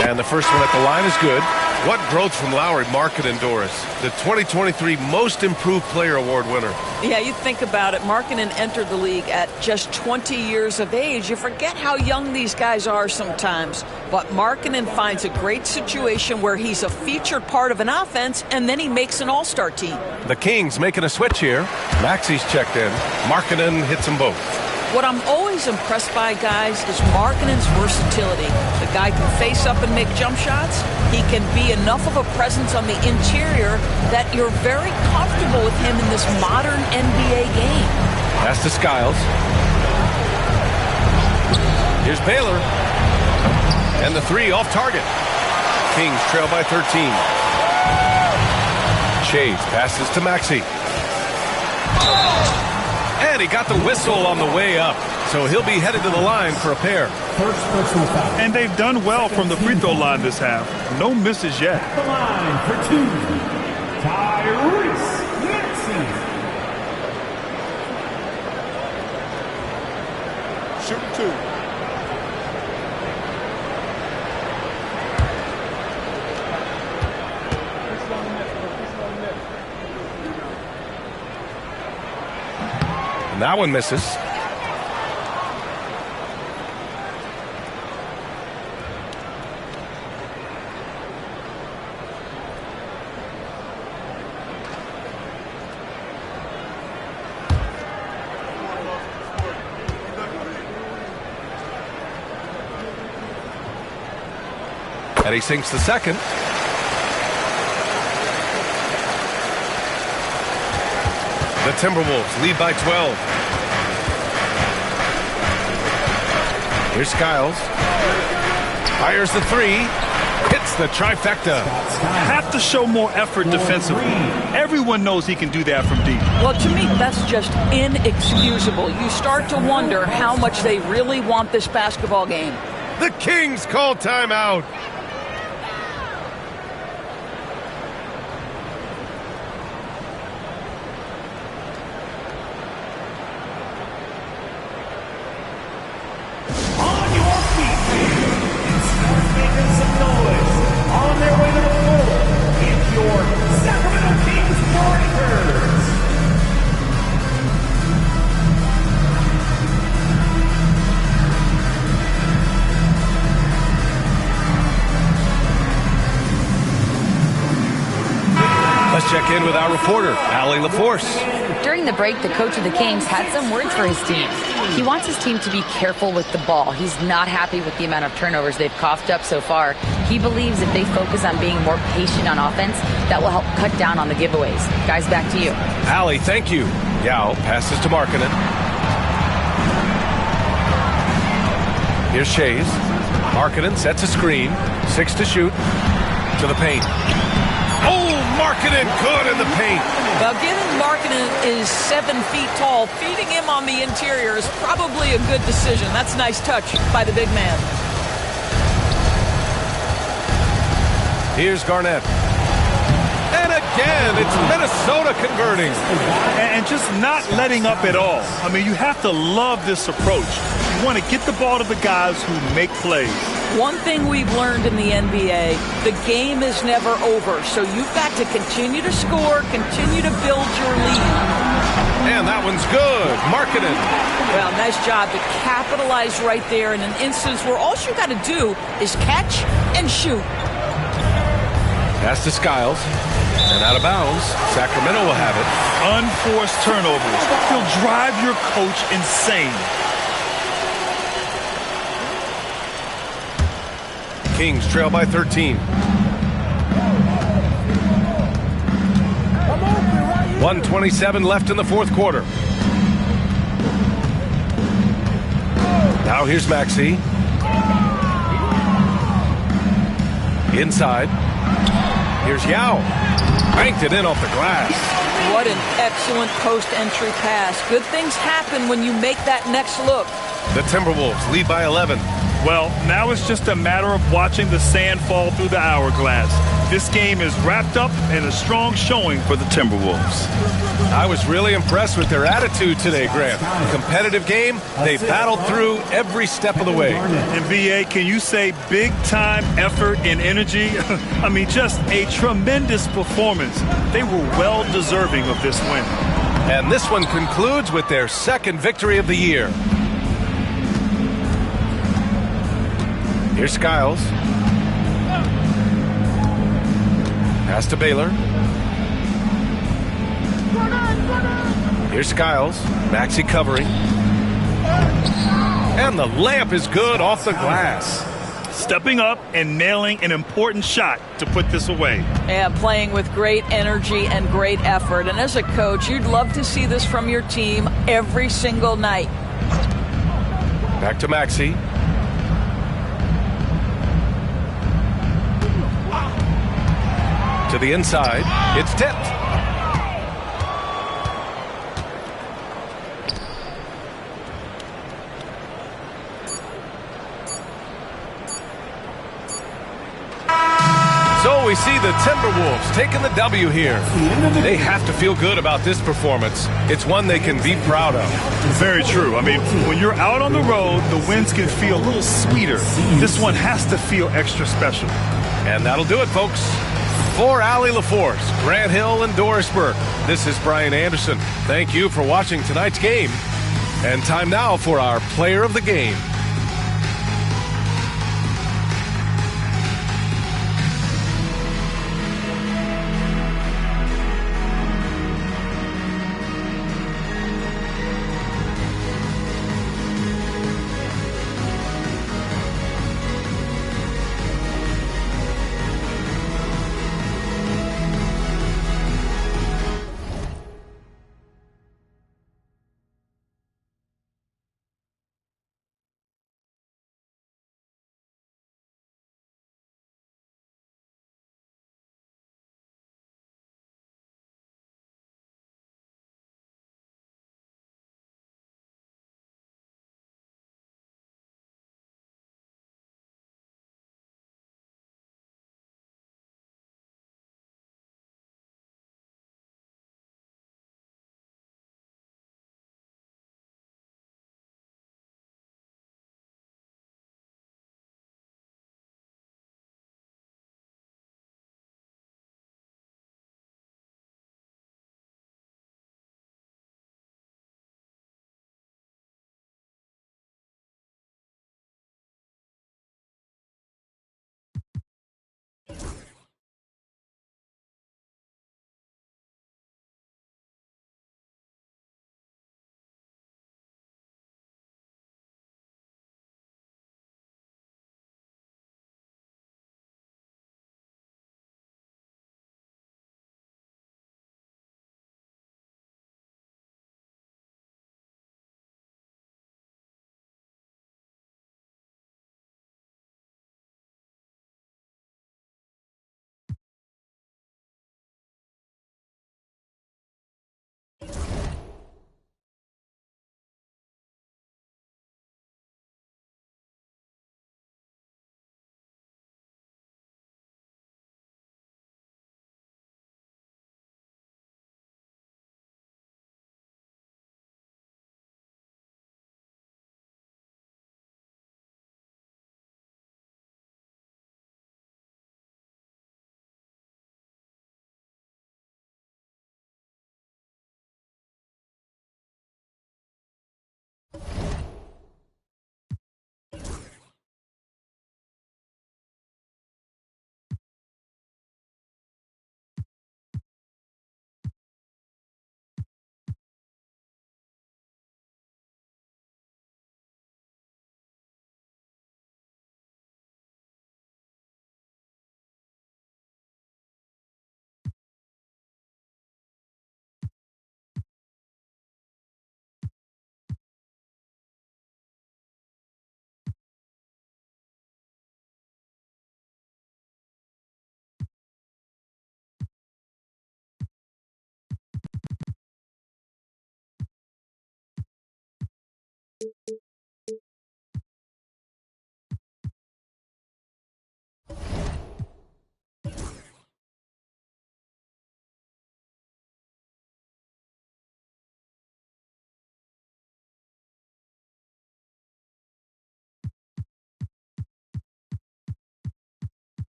And the first one at the line is good. What growth from Lowry, Markkanen, Doris, the 2023 Most Improved Player Award winner. Yeah, you think about it. Markkanen entered the league at just 20 years of age. You forget how young these guys are sometimes. But Markkanen finds a great situation where he's a featured part of an offense, and then he makes an all-star team. The Kings making a switch here. Maxi's checked in. Markkanen hits them both. What I'm always impressed by, guys, is Markkanen's versatility. The guy can face up and make jump shots. He can be enough of a presence on the interior that you're very comfortable with him in this modern NBA game. Pass to Skiles. Here's Baylor. And the 3 off target. Kings trail by 13. Shades passes to Maxey. And he got the whistle on the way up. So he'll be headed to the line for a pair. First personal foul. And they've done well from the free throw line this half. No misses yet. The line for 2. Tyrese Maxey. Shooting 2. And that one misses. And he sinks the second. The Timberwolves lead by 12. Here's Skiles. Fires the 3. Hits the trifecta. Have to show more effort defensively. Everyone knows he can do that from deep. Well, to me, that's just inexcusable. You start to wonder how much they really want this basketball game. The Kings call timeout. On your feet, and start making some noise. On their way to the floor, it's your Sacramento Kings Breakers. Let's check in with our reporter, Allie LaForce. During the break, the coach of the Kings had some words for his team. He wants his team to be careful with the ball. He's not happy with the amount of turnovers they've coughed up so far. He believes if they focus on being more patient on offense, that will help cut down on the giveaways. Guys, back to you. Allie, thank you. Yao passes to Markkanen. Here's Shays. Markkanen sets a screen. 6 to shoot. To the paint. Oh, Markkanen good in the paint. Well, given Markkanen is 7 feet tall, feeding him on the interior is probably a good decision. That's a nice touch by the big man. Here's Garnett. And again, it's Minnesota converting. And just not letting up at all. I mean, you have to love this approach. You want to get the ball to the guys who make plays. One thing we've learned in the NBA, the game is never over. So you've got to continue to score, continue to build your lead. And that one's good. Markkanen. Well, nice job to capitalize right there in an instance where all you got to do is catch and shoot. Pass to Skiles. And out of bounds. Sacramento will have it. Unforced turnovers. They'll drive your coach insane. Kings trail by 13. 1:27 left in the fourth quarter. Now here's Maxey. Inside. Here's Yao. Banked it in off the glass. What an excellent post-entry pass. Good things happen when you make that next look. The Timberwolves lead by 11. Well, now it's just a matter of watching the sand fall through the hourglass. This game is wrapped up in a strong showing for the Timberwolves. I was really impressed with their attitude today, Grant. Competitive game, they battled through every step of the way. And VA, can you say big-time effort and energy? I mean, just a tremendous performance. They were well deserving of this win. And this one concludes with their second victory of the year. Here's Skiles. Pass to Baylor. Here's Skiles. Maxey covering. And the layup is good off the glass. Stepping up and nailing an important shot to put this away. Yeah, playing with great energy and great effort. And as a coach, you'd love to see this from your team every single night. Back to Maxey. To the inside. It's tipped. So we see the Timberwolves taking the W here. They have to feel good about this performance. It's one they can be proud of. Very true. I mean, when you're out on the road, the wins can feel a little sweeter. This one has to feel extra special. And that'll do it, folks. For Allie LaForce, Grant Hill, and Doris Burke, this is Brian Anderson. Thank you for watching tonight's game. And time now for our player of the game.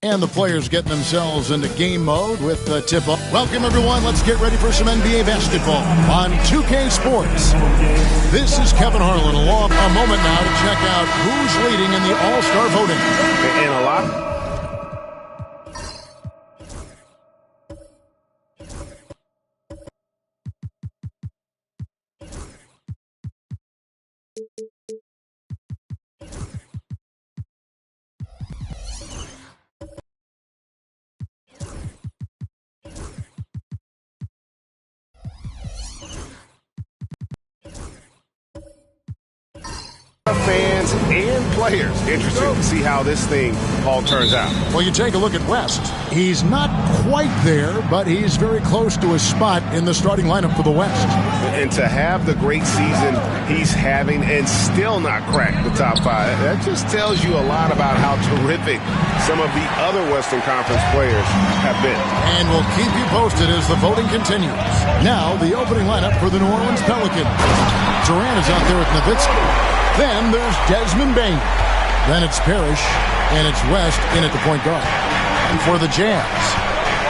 And the players getting themselves into game mode with the tip-off. Welcome, everyone. Let's get ready for some NBA basketball on 2K Sports. This is Kevin Harlan along. A moment now to check out who's leading in the All-Star voting. And a lot. Fans and players interested to see how this thing all turns out. Well, you take a look at West. He's not quite there, but he's very close to his spot in the starting lineup for the West. And to have the great season he's having and still not crack the top 5, that just tells you a lot about how terrific some of the other Western Conference players have been. And we'll keep you posted as the voting continues. Now, the opening lineup for the New Orleans Pelicans. Durant is out there with Nowitzki. Then there's Desmond Bain. Then it's Parrish, and it's West in at the point guard. And for the Jazz,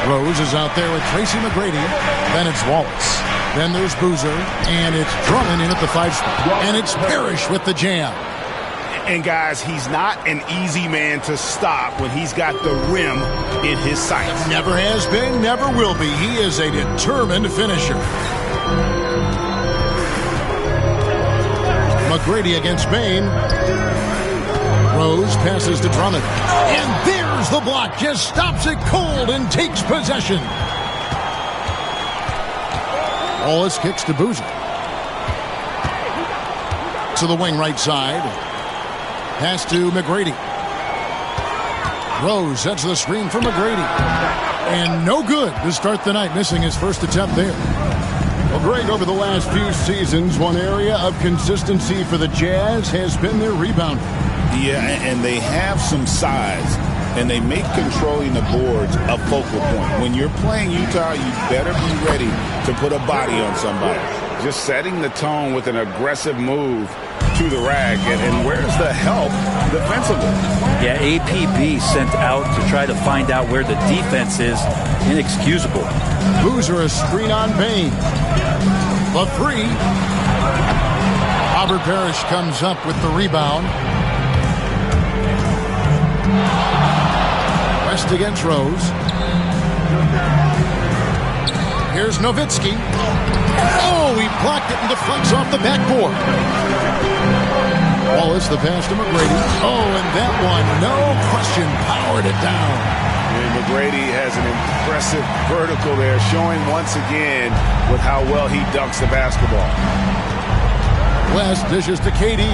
Rose is out there with Tracy McGrady. Then it's Wallace. Then there's Boozer, and it's Drummond in at the 5 spot. And it's Parrish with the jam. And guys, he's not an easy man to stop when he's got the rim in his sights. Never has been, never will be. He is a determined finisher. McGrady against Bain. Rose passes to Drummond. And there's the block. Just stops it cold and takes possession. Wallace kicks to Boozer. To the wing right side. Pass to McGrady. Rose sets the screen for McGrady. And no good to start the night, missing his first attempt there. Well, Greg, over the last few seasons, one area of consistency for the Jazz has been their rebound. Yeah, and they have some size, and they make controlling the boards a focal point. When you're playing Utah, you better be ready to put a body on somebody. Just setting the tone with an aggressive move to the rack, and where's the help defensively? Yeah, APB sent out to try to find out where the defense is. Inexcusable. Boozer a screen on Bain. The 3. Robert Parrish comes up with the rebound. West against Rose. Here's Nowitzki. Oh, he blocked it and deflects off the backboard. Wallace, the pass to McGrady. Oh, and that one, no question, powered it down. And McGrady has an impressive vertical there, showing once again with how well he dunks the basketball. West dishes to KD.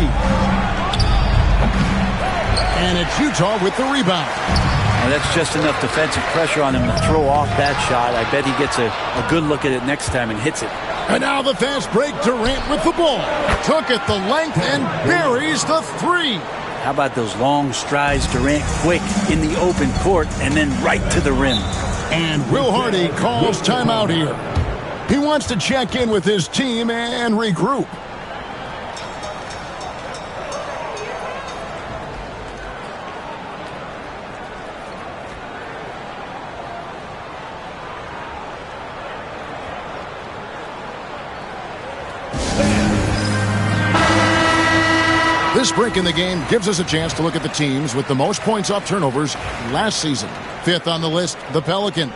And it's Utah with the rebound. Well, that's just enough defensive pressure on him to throw off that shot. I bet he gets a good look at it next time and hits it. And now the fast break. Durant with the ball. Took it the length and buries the 3. How about those long strides, Durant quick in the open court and then right to the rim. And Will Hardy calls timeout here. He wants to check in with his team and regroup. This break in the game gives us a chance to look at the teams with the most points off turnovers last season. 5th on the list, the Pelicans.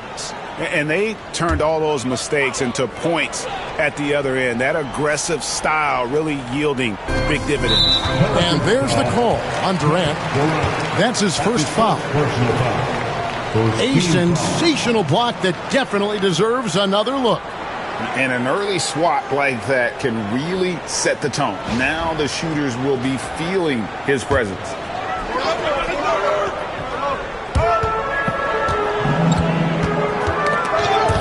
And they turned all those mistakes into points at the other end. That aggressive style really yielding big dividends. And there's the call on Durant. That's his first foul. A sensational block that definitely deserves another look. And an early swat like that can really set the tone. Now the shooters will be feeling his presence.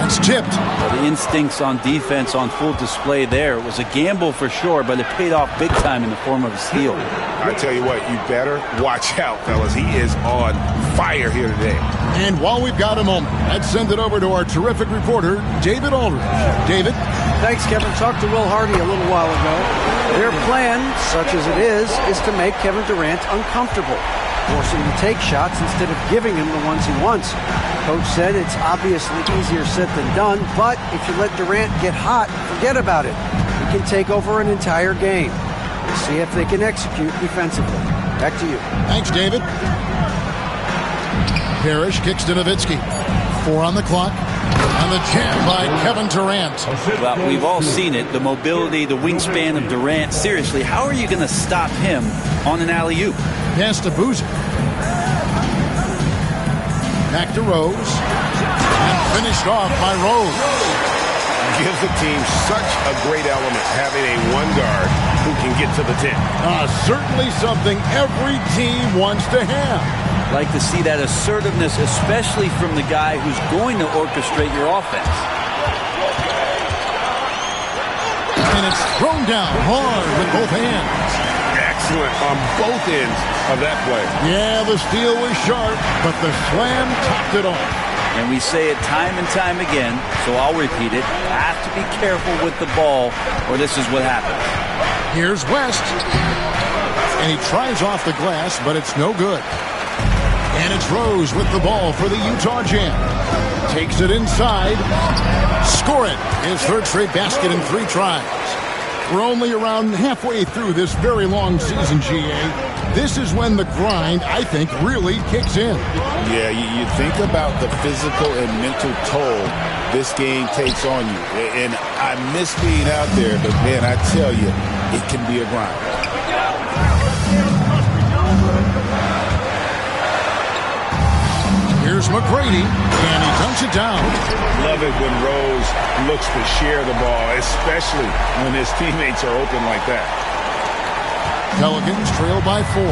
It's tipped. The instincts on defense on full display there. It was a gamble for sure, but it paid off big time in the form of a steal. I tell you what, you better watch out, fellas. He is on fire here today. And while we've got a moment, let's send it over to our terrific reporter, David Aldridge. David? Thanks, Kevin. Talked to Will Hardy a little while ago. Their plan, such as it is to make Kevin Durant uncomfortable. forcing him to take shots instead of giving him the ones he wants. Coach said it's obviously easier said than done, but if you let Durant get hot, forget about it. He can take over an entire game. We'll see if they can execute defensively. Back to you. Thanks, David. Parrish kicks to Nowitzki. 4 on the clock. And the jam by Kevin Durant. Well, we've all seen it. The mobility, the wingspan of Durant. Seriously, how are you going to stop him on an alley-oop? Pass to Boozer. Back to Rose. And finished off by Rose. Gives the team such a great element having a one guard who can get to the 10. Certainly something every team wants to have. Like to see that assertiveness, especially from the guy who's going to orchestrate your offense. And it's thrown down hard with both hands. Excellent on both ends of that play. Yeah, the steal was sharp, but the slam topped it off. And we say it time and time again, so I'll repeat it. Have to be careful with the ball, or this is what happens. Here's West. And he tries off the glass, but it's no good. And it's Rose with the ball for the Utah Jam. Takes it inside. Score it. His third straight basket in 3 tries. We're only around halfway through this very long season, GA. This is when the grind, I think, really kicks in. Yeah, you think about the physical and mental toll this game takes on you. And I miss being out there, but, man, I tell you, it can be a grind. Here's McGrady, and he dunks it down. Love it when Rose looks to share the ball, especially when his teammates are open like that. Pelicans trail by 4.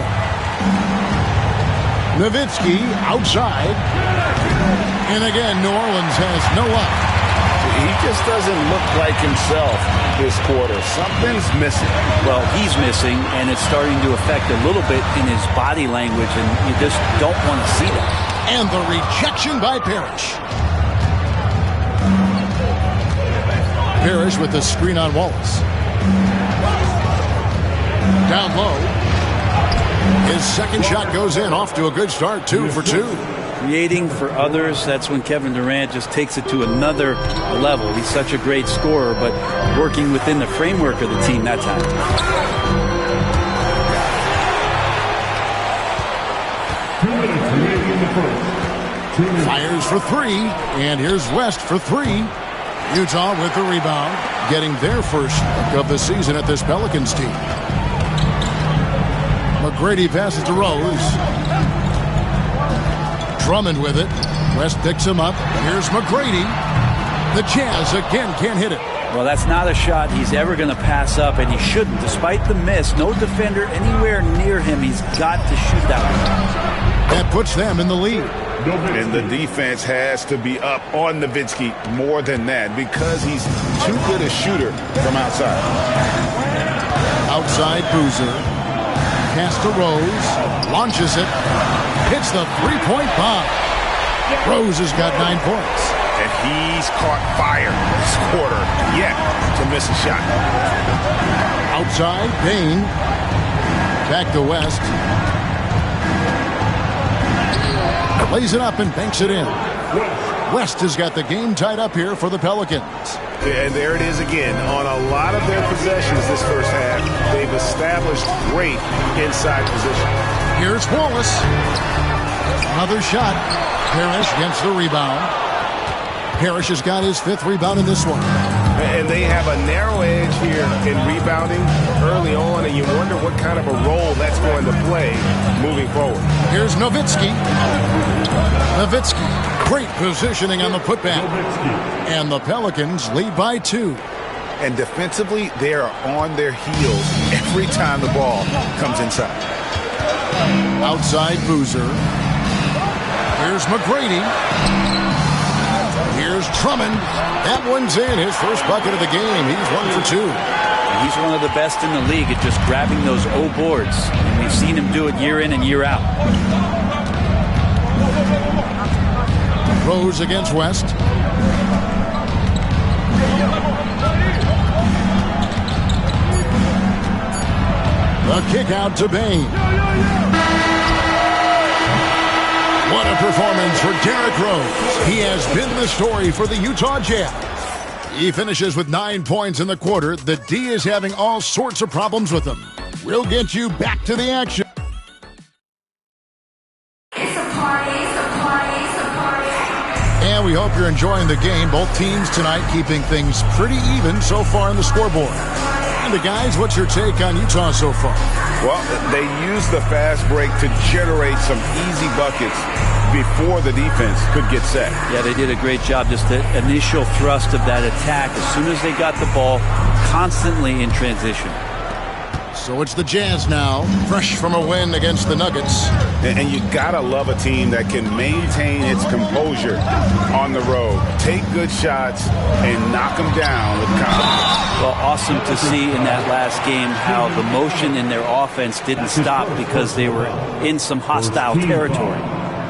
Nowitzki outside. And again, New Orleans has no luck. He just doesn't look like himself this quarter. Something's missing. Well, he's missing, and it's starting to affect a little bit in his body language, and you just don't want to see that. And the rejection by Parrish. Parrish with the screen on Wallace. Down low. His second shot goes in, off to a good start, 2 for 2. Creating for others, that's when Kevin Durant just takes it to another level. He's such a great scorer, but working within the framework of the team that time. Fires for 3, and here's West for 3. Utah with the rebound, getting their first of the season at this Pelicans team. McGrady passes to Rose. Drummond with it. West picks him up. Here's McGrady. The Jazz again can't hit it. Well, that's not a shot he's ever going to pass up, and he shouldn't. Despite the miss, no defender anywhere near him. He's got to shoot that one. That puts them in the lead. And the defense has to be up on Nowitzki more than that because he's too good a shooter from outside. Outside Boozer. Pass to Rose. Launches it. Hits the three-point bomb. Rose has got 9 points. And he's caught fire this quarter yet to miss a shot. Outside, Bain. Back to West. Lays it up and banks it in. West has got the game tied up here for the Pelicans. And there it is again. On a lot of their possessions this first half, they've established great inside position. Here's Wallace. Another shot. Parrish gets the rebound. Parrish has got his 5th rebound in this one. And they have a narrow edge here in rebounding early on, and you wonder what kind of a role that's going to play moving forward. Here's Nowitzki. Nowitzki, great positioning on the putback. And the Pelicans lead by 2. And defensively, they are on their heels every time the ball comes inside. Outside Boozer. Here's McGrady. Here's Drummond. That one's in. His first bucket of the game. He's 1 for 2. He's one of the best in the league at just grabbing those O boards. And we've seen him do it year in and year out. Rose against West. The kick out to Bain. What a performance for Derrick Rose. He has been the story for the Utah Jazz. He finishes with 9 points in the quarter. The D is having all sorts of problems with him. We'll get you back to the action. And we hope you're enjoying the game. Both teams tonight keeping things pretty even so far in the scoreboard. And the guys, what's your take on Utah so far? Well, they used the fast break to generate some easy buckets before the defense could get set. Yeah, they did a great job. Just the initial thrust of that attack, as soon as they got the ball, constantly in transition. So it's the Jazz now, fresh from a win against the Nuggets. And you gotta love a team that can maintain its composure on the road, take good shots, and knock them down with confidence. Well, awesome to see in that last game how the motion in their offense didn't stop because they were in some hostile territory.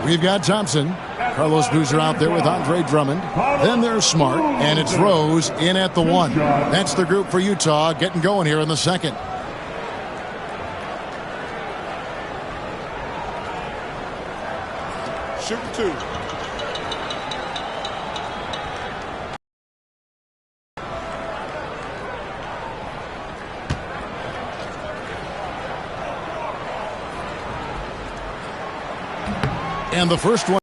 We've got Thompson. Carlos Boozer out there with Andre Drummond. Then there's Smart, and it's Rose in at the 1. That's the group for Utah getting going here in the second. Shoot 2. And the first one.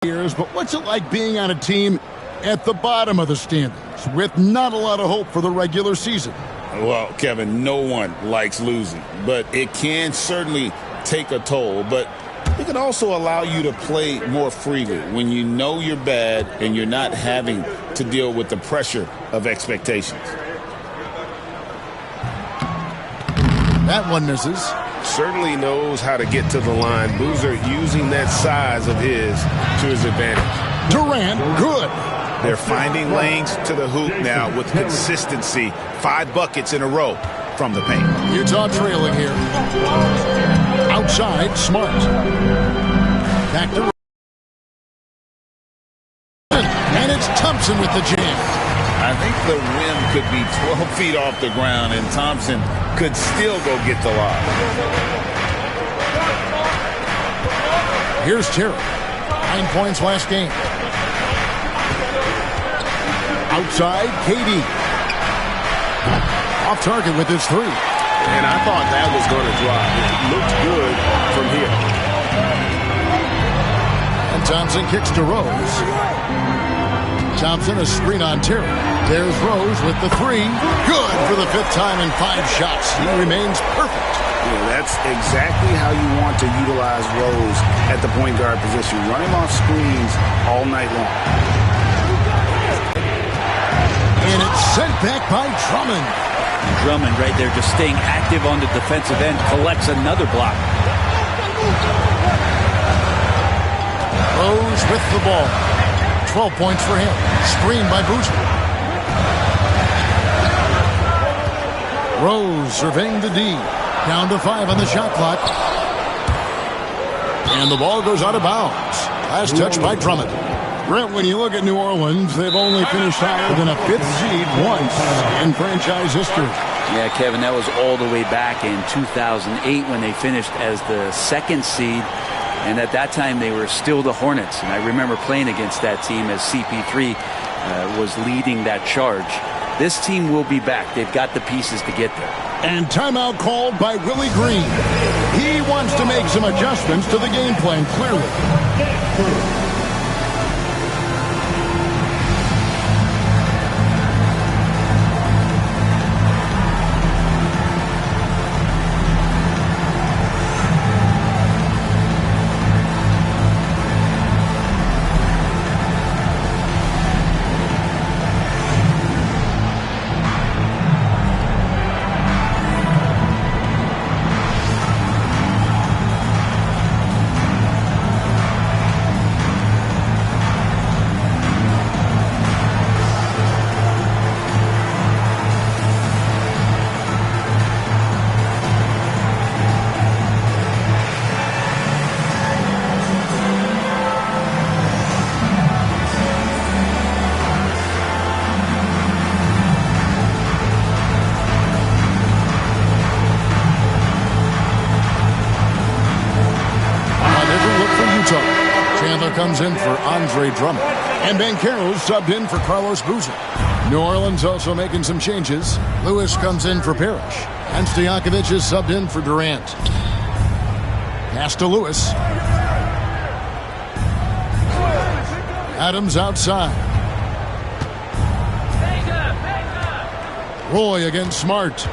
But what's it like being on a team at the bottom of the standings with not a lot of hope for the regular season? Well, Kevin, no one likes losing, but it can certainly take a toll. But it can also allow you to play more freely when you know you're bad and you're not having to deal with the pressure of expectations. That one misses. Certainly knows how to get to the line. Boozer using that size of his to his advantage. Durant, good. They're finding lanes to the hoop now with consistency. 5 buckets in a row from the paint. Utah trailing here. Outside, Smart. Back to and it's Thompson with the jam. I think the rim could be 12 feet off the ground, and Thompson could still go get the lob. Here's Terry. 9 points last game. Outside, KD. Off target with his 3. And I thought that was going to drive. It looked good from here. And Thompson kicks to Rose. Thompson, a screen on Terry. There's Rose with the 3. Good for the 5th time in 5 shots. He remains perfect. Yeah, that's exactly how you want to utilize Rose at the point guard position. Run him off screens all night long. And it's sent back by Drummond. Drummond right there just staying active on the defensive end, collects another block. Rose with the ball. 12 points for him. Screen by Boozer. Rose surveying the D. Down to 5 on the shot clock. And the ball goes out of bounds. Last touch by Drummond. Brent, when you look at New Orleans, they've only finished higher than a 5th seed once in franchise history. Yeah, Kevin, that was all the way back in 2008 when they finished as the 2nd seed. And at that time, they were still the Hornets. And I remember playing against that team as CP3 was leading that charge. This team will be back. They've got the pieces to get there. And timeout called by Willie Green. He wants to make some adjustments to the game plan, clearly. Bledsoe. Chandler comes in for Andre Drummond. And Banchero's subbed in for Carlos Boozer. New Orleans also making some changes. Lewis comes in for Parrish. And Stojakovic is subbed in for Durant. Pass to Lewis. Adams outside. Roy against Smart.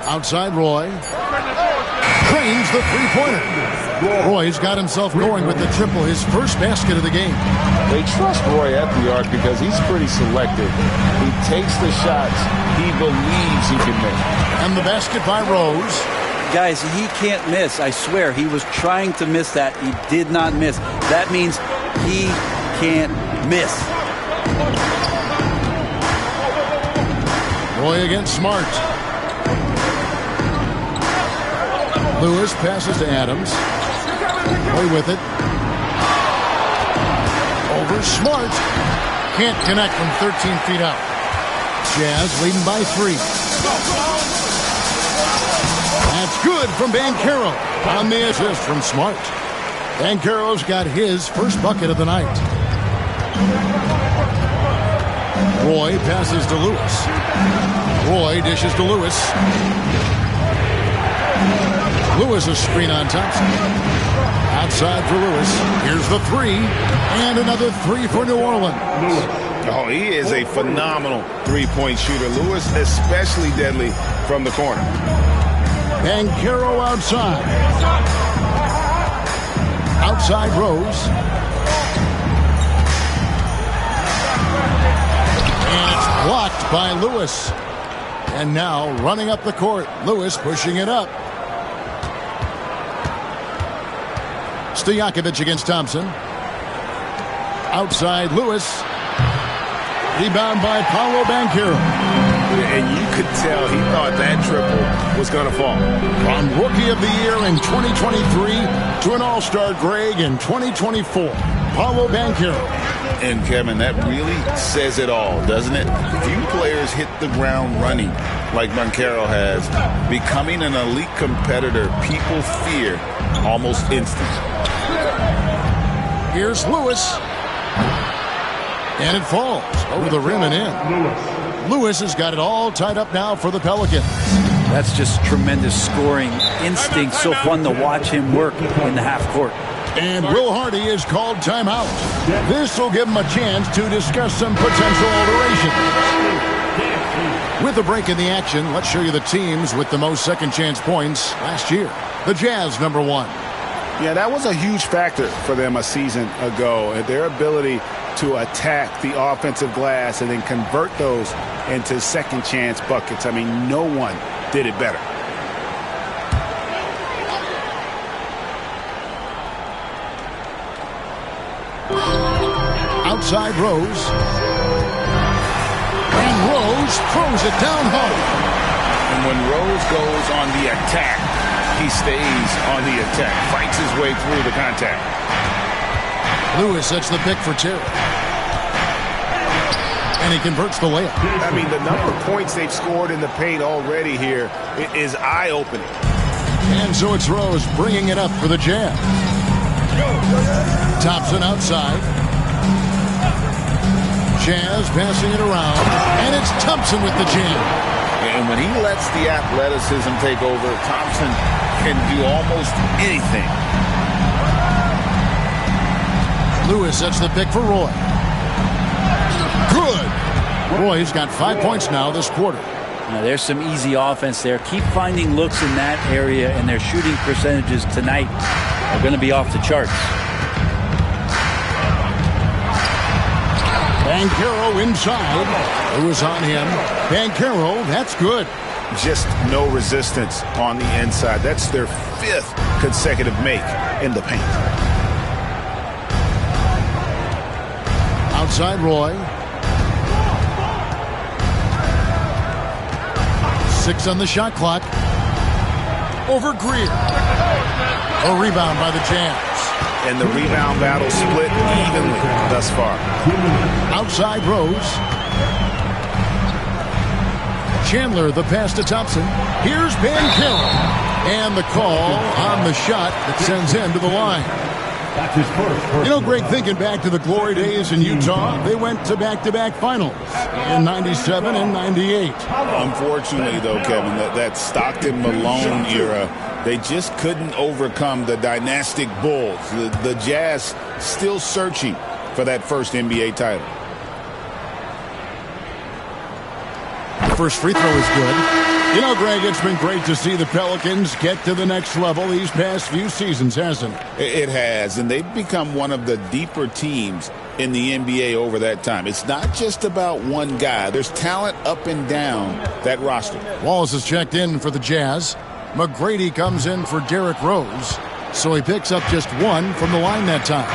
Outside Roy. Cranes the three-pointer. Roy's got himself going with the triple, his first basket of the game. They trust Roy at the arc because he's pretty selective. He takes the shots he believes he can make. And the basket by Rose. Guys, he can't miss. I swear, he was trying to miss that. He did not miss. That means he can't miss. Roy against Smart. Lewis passes to Adams. Roy with it. Over Smart. Can't connect from 13 feet out. Jazz leading by 3. That's good from Banchero on the assist from Smart. Banchero's got his first bucket of the night. Roy passes to Lewis. Roy dishes to Lewis. Lewis a screen on Thompson. Outside for Lewis. Here's the 3. And another 3 for New Orleans. Oh, he is a phenomenal three-point shooter. Lewis especially deadly from the corner. Banchero outside. Outside Rose. And it's blocked by Lewis. And now running up the court. Lewis pushing it up. Stojakovic against Thompson. Outside Lewis. Rebound by Paolo Banchero. And you could tell he thought that triple was going to fall. From Rookie of the Year in 2023 to an All-Star Greg in 2024. Paolo Banchero. And Kevin, that really says it all, doesn't it? Few players hit the ground running like Banchero has. Becoming an elite competitor, people fear almost instantly. Here's Lewis. And it falls over the rim and in. Lewis has got it all tied up now for the Pelicans. That's just tremendous scoring instinct. So fun to watch him work in the half court. And Will Hardy is called timeout. This will give him a chance to discuss some potential alterations. With a break in the action, let's show you the teams with the most second chance points last year. The Jazz, number 1. Yeah, that was a huge factor for them a season ago. Their ability to attack the offensive glass and then convert those into second chance buckets. I mean, no one did it better. Outside Rose. And Rose throws it down hard. And when Rose goes on the attack, he stays on the attack, fights his way through the contact. Lewis sets the pick for Terry. And he converts the layup. I mean, the number of points they've scored in the paint already here is eye-opening. And so it's Rose bringing it up for the Jazz. Thompson outside. Jazz passing it around. And it's Thompson with the jam. And when he lets the athleticism take over, Thompson can do almost anything. Lewis sets the pick for Roy. Good. Roy's got 5 points now this quarter. Now, there's some easy offense there. Keep finding looks in that area, and their shooting percentages tonight are going to be off the charts. Banchero inside. Lewis on him. Banchero, that's good. Just no resistance on the inside. That's their 5th consecutive make in the paint. Outside Roy. 6 on the shot clock. Over Greer. A rebound by the Jazz. And the rebound battle split evenly thus far. Outside Rose. Chandler, the pass to Thompson. Here's Banchero. And the the call on the shot that sends him to the line. You know, Greg, thinking back to the glory days in Utah, they went to back-to-back finals in 97 and 98. Unfortunately, though, Kevin, that Stockton-Malone era, they just couldn't overcome the dynastic Bulls. The Jazz still searching for that first NBA title. The first free throw is good. You know, Greg, it's been great to see the Pelicans get to the next level these past few seasons, hasn't it? It has, and they've become one of the deeper teams in the NBA over that time. It's not just about one guy. There's talent up and down that roster. Wallace is checked in for the Jazz. McGrady comes in for Derrick Rose, so he picks up just one from the line that time.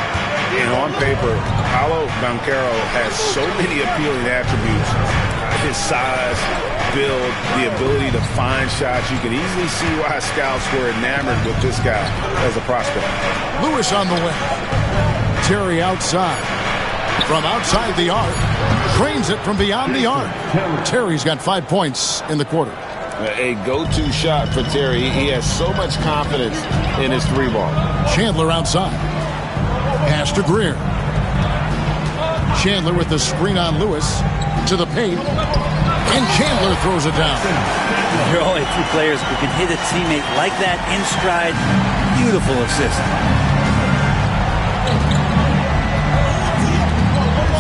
And on paper, Paolo Banchero has so many appealing attributes. His size, build, the ability to find shots. You can easily see why scouts were enamored with this guy as a prospect. Lewis on the wing. Terry outside. From outside the arc. Drains it from beyond the arc. Terry's got 5 points in the quarter. A go-to shot for Terry. He has so much confidence in his three ball. Chandler outside. Pass to Greer. Chandler with the screen on Lewis. To the paint. And Chandler throws it down. There are only two players who can hit a teammate like that in stride. Beautiful assist.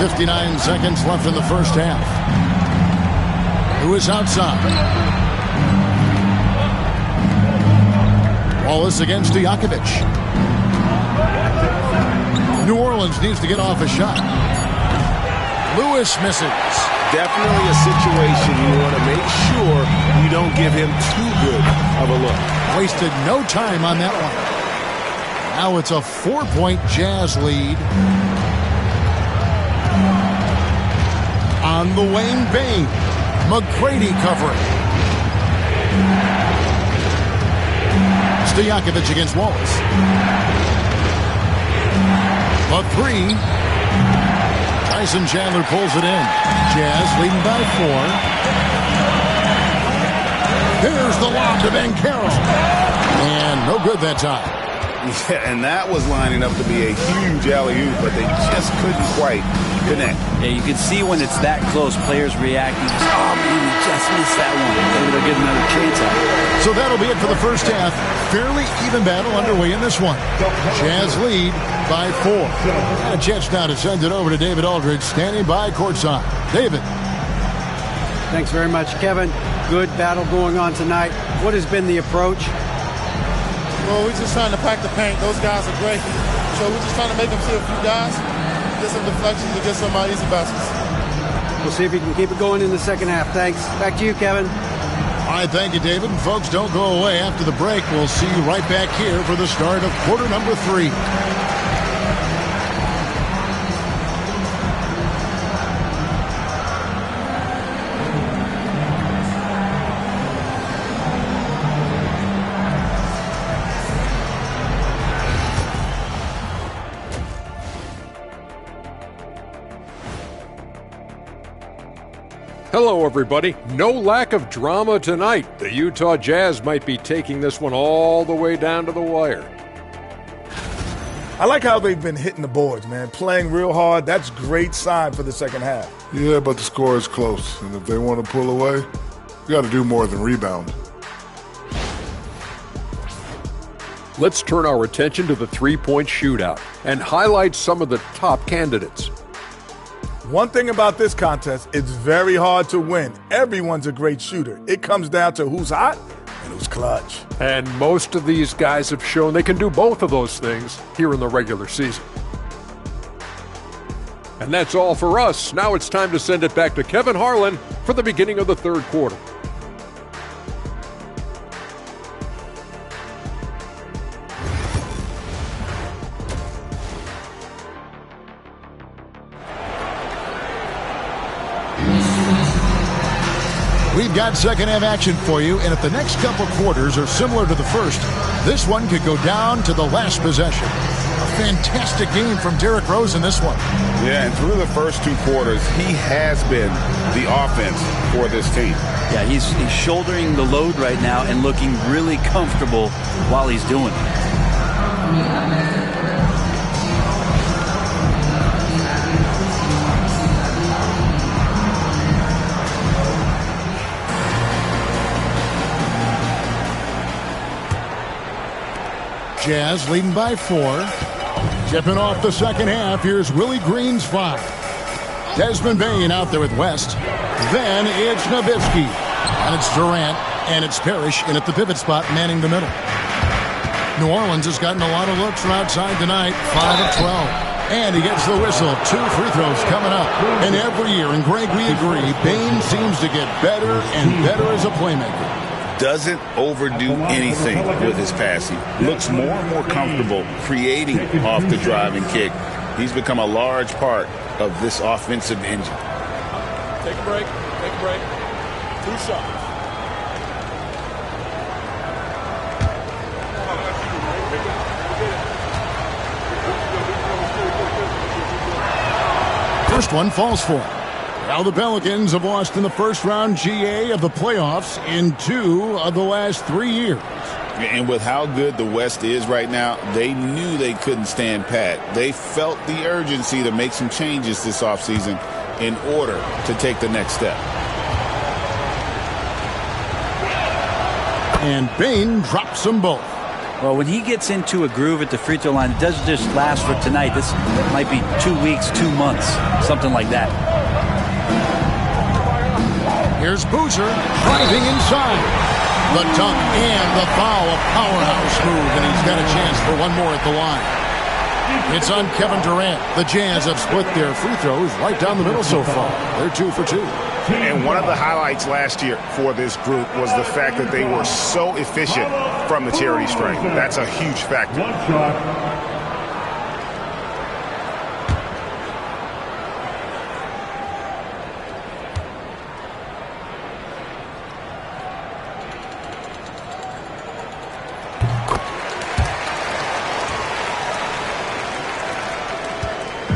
59 seconds left in the first half. Lewis outside. Wallace against Stojakovic. New Orleans needs to get off a shot. Lewis misses. Definitely a situation you want to make sure you don't give him too good of a look. Wasted no time on that one. Now it's a 4-point Jazz lead. On the wing, Bain. McGrady covering. Stojakovic against Wallace. A three. Tyson Chandler pulls it in. Jazz leading by 4. There's the lob to Banchero. And no good that time. Yeah, and that was lining up to be a huge alley-oop, but they just couldn't quite connect. Yeah, you can see when it's that close, players reacting. Just, oh, man, we just missed that one. Maybe they'll get another chance at it. So that'll be it for the first half. Fairly even battle underway in this one. Jazz lead by 4. And a chance now to send it over to David Aldridge, standing by courtside. David. Thanks very much, Kevin. Good battle going on tonight. What has been the approach? Well, we're just trying to pack the paint. Those guys are great. So we're just trying to make them see a few guys, get some deflections, and get some easy baskets. We'll see if you can keep it going in the second half. Thanks. Back to you, Kevin. All right, thank you, David. And folks, don't go away. After the break, we'll see you right back here for the start of quarter number 3. Hello, everybody. No lack of drama tonight. The Utah Jazz might be taking this one all the way down to the wire. I like how they've been hitting the boards, man. Playing real hard. That's great sign for the second half. Yeah, but the score is close. And if they want to pull away, you got to do more than rebound. Let's turn our attention to the three-point shootout and highlight some of the top candidates. One thing about this contest, it's very hard to win. Everyone's a great shooter. It comes down to who's hot and who's clutch. And most of these guys have shown they can do both of those things here in the regular season. And that's all for us. Now it's time to send it back to Kevin Harlan for the beginning of the third quarter. We've got second half action for you, and if the next couple quarters are similar to the first, this one could go down to the last possession. A fantastic game from Derrick Rose in this one. Yeah, and through the first 2 quarters, he has been the offense for this team. Yeah, he's shouldering the load right now and looking really comfortable while he's doing it. Jazz leading by 4. Tipping off the second half. Here's Willie Green's 5. Desmond Bain out there with West. Then it's Nowitzki. And it's Durant. And it's Parrish in at the pivot spot, manning the middle. New Orleans has gotten a lot of looks from outside tonight. 5 of 12. And he gets the whistle. 2 free throws coming up. And every year, and Greg, we agree, Bain seems to get better and better as a playmaker. Doesn't overdo anything with his passing. Looks more and more comfortable creating off the driving kick. He's become a large part of this offensive engine. Take a break. Take a break. 2 shots. First one falls for him. Now the Pelicans have lost in the first round GA of the playoffs in 2 of the last 3 years. And with how good the West is right now, they knew they couldn't stand pat. They felt the urgency to make some changes this offseason in order to take the next step. And Bain drops them both. Well, when he gets into a groove at the free throw line, it doesn't just last for tonight. This might be 2 weeks, 2 months, something like that. Here's Boozer driving inside. The dunk and the foul, a powerhouse move, and he's got a chance for one more at the line. It's on Kevin Durant. The Jazz have split their free throws right down the middle so far. They're 2 for 2. And one of the highlights last year for this group was the fact that they were so efficient from the charity stripe. That's a huge factor. One shot.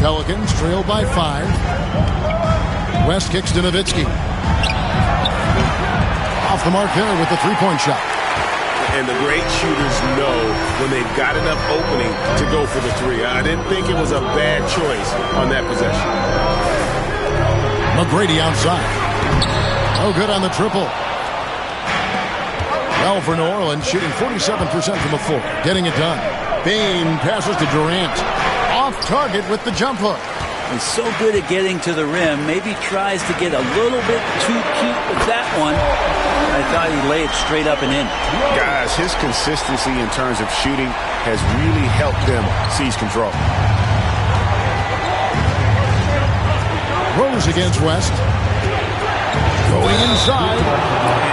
Pelicans trail by 5. West kicks to Nowitzki. Off the mark there with the three-point shot. And the great shooters know when they've got enough opening to go for the 3. I didn't think it was a bad choice on that possession. McGrady outside. Oh, good on the triple. Well, for New Orleans, shooting 47% from the floor. Getting it done. Bain passes to Durant. Off target with the jump hook. He's so good at getting to the rim. Maybe tries to get a little bit too cute with that one. I thought he laid it straight up and in. Guys, his consistency in terms of shooting has really helped them seize control. Rose against West. Going inside.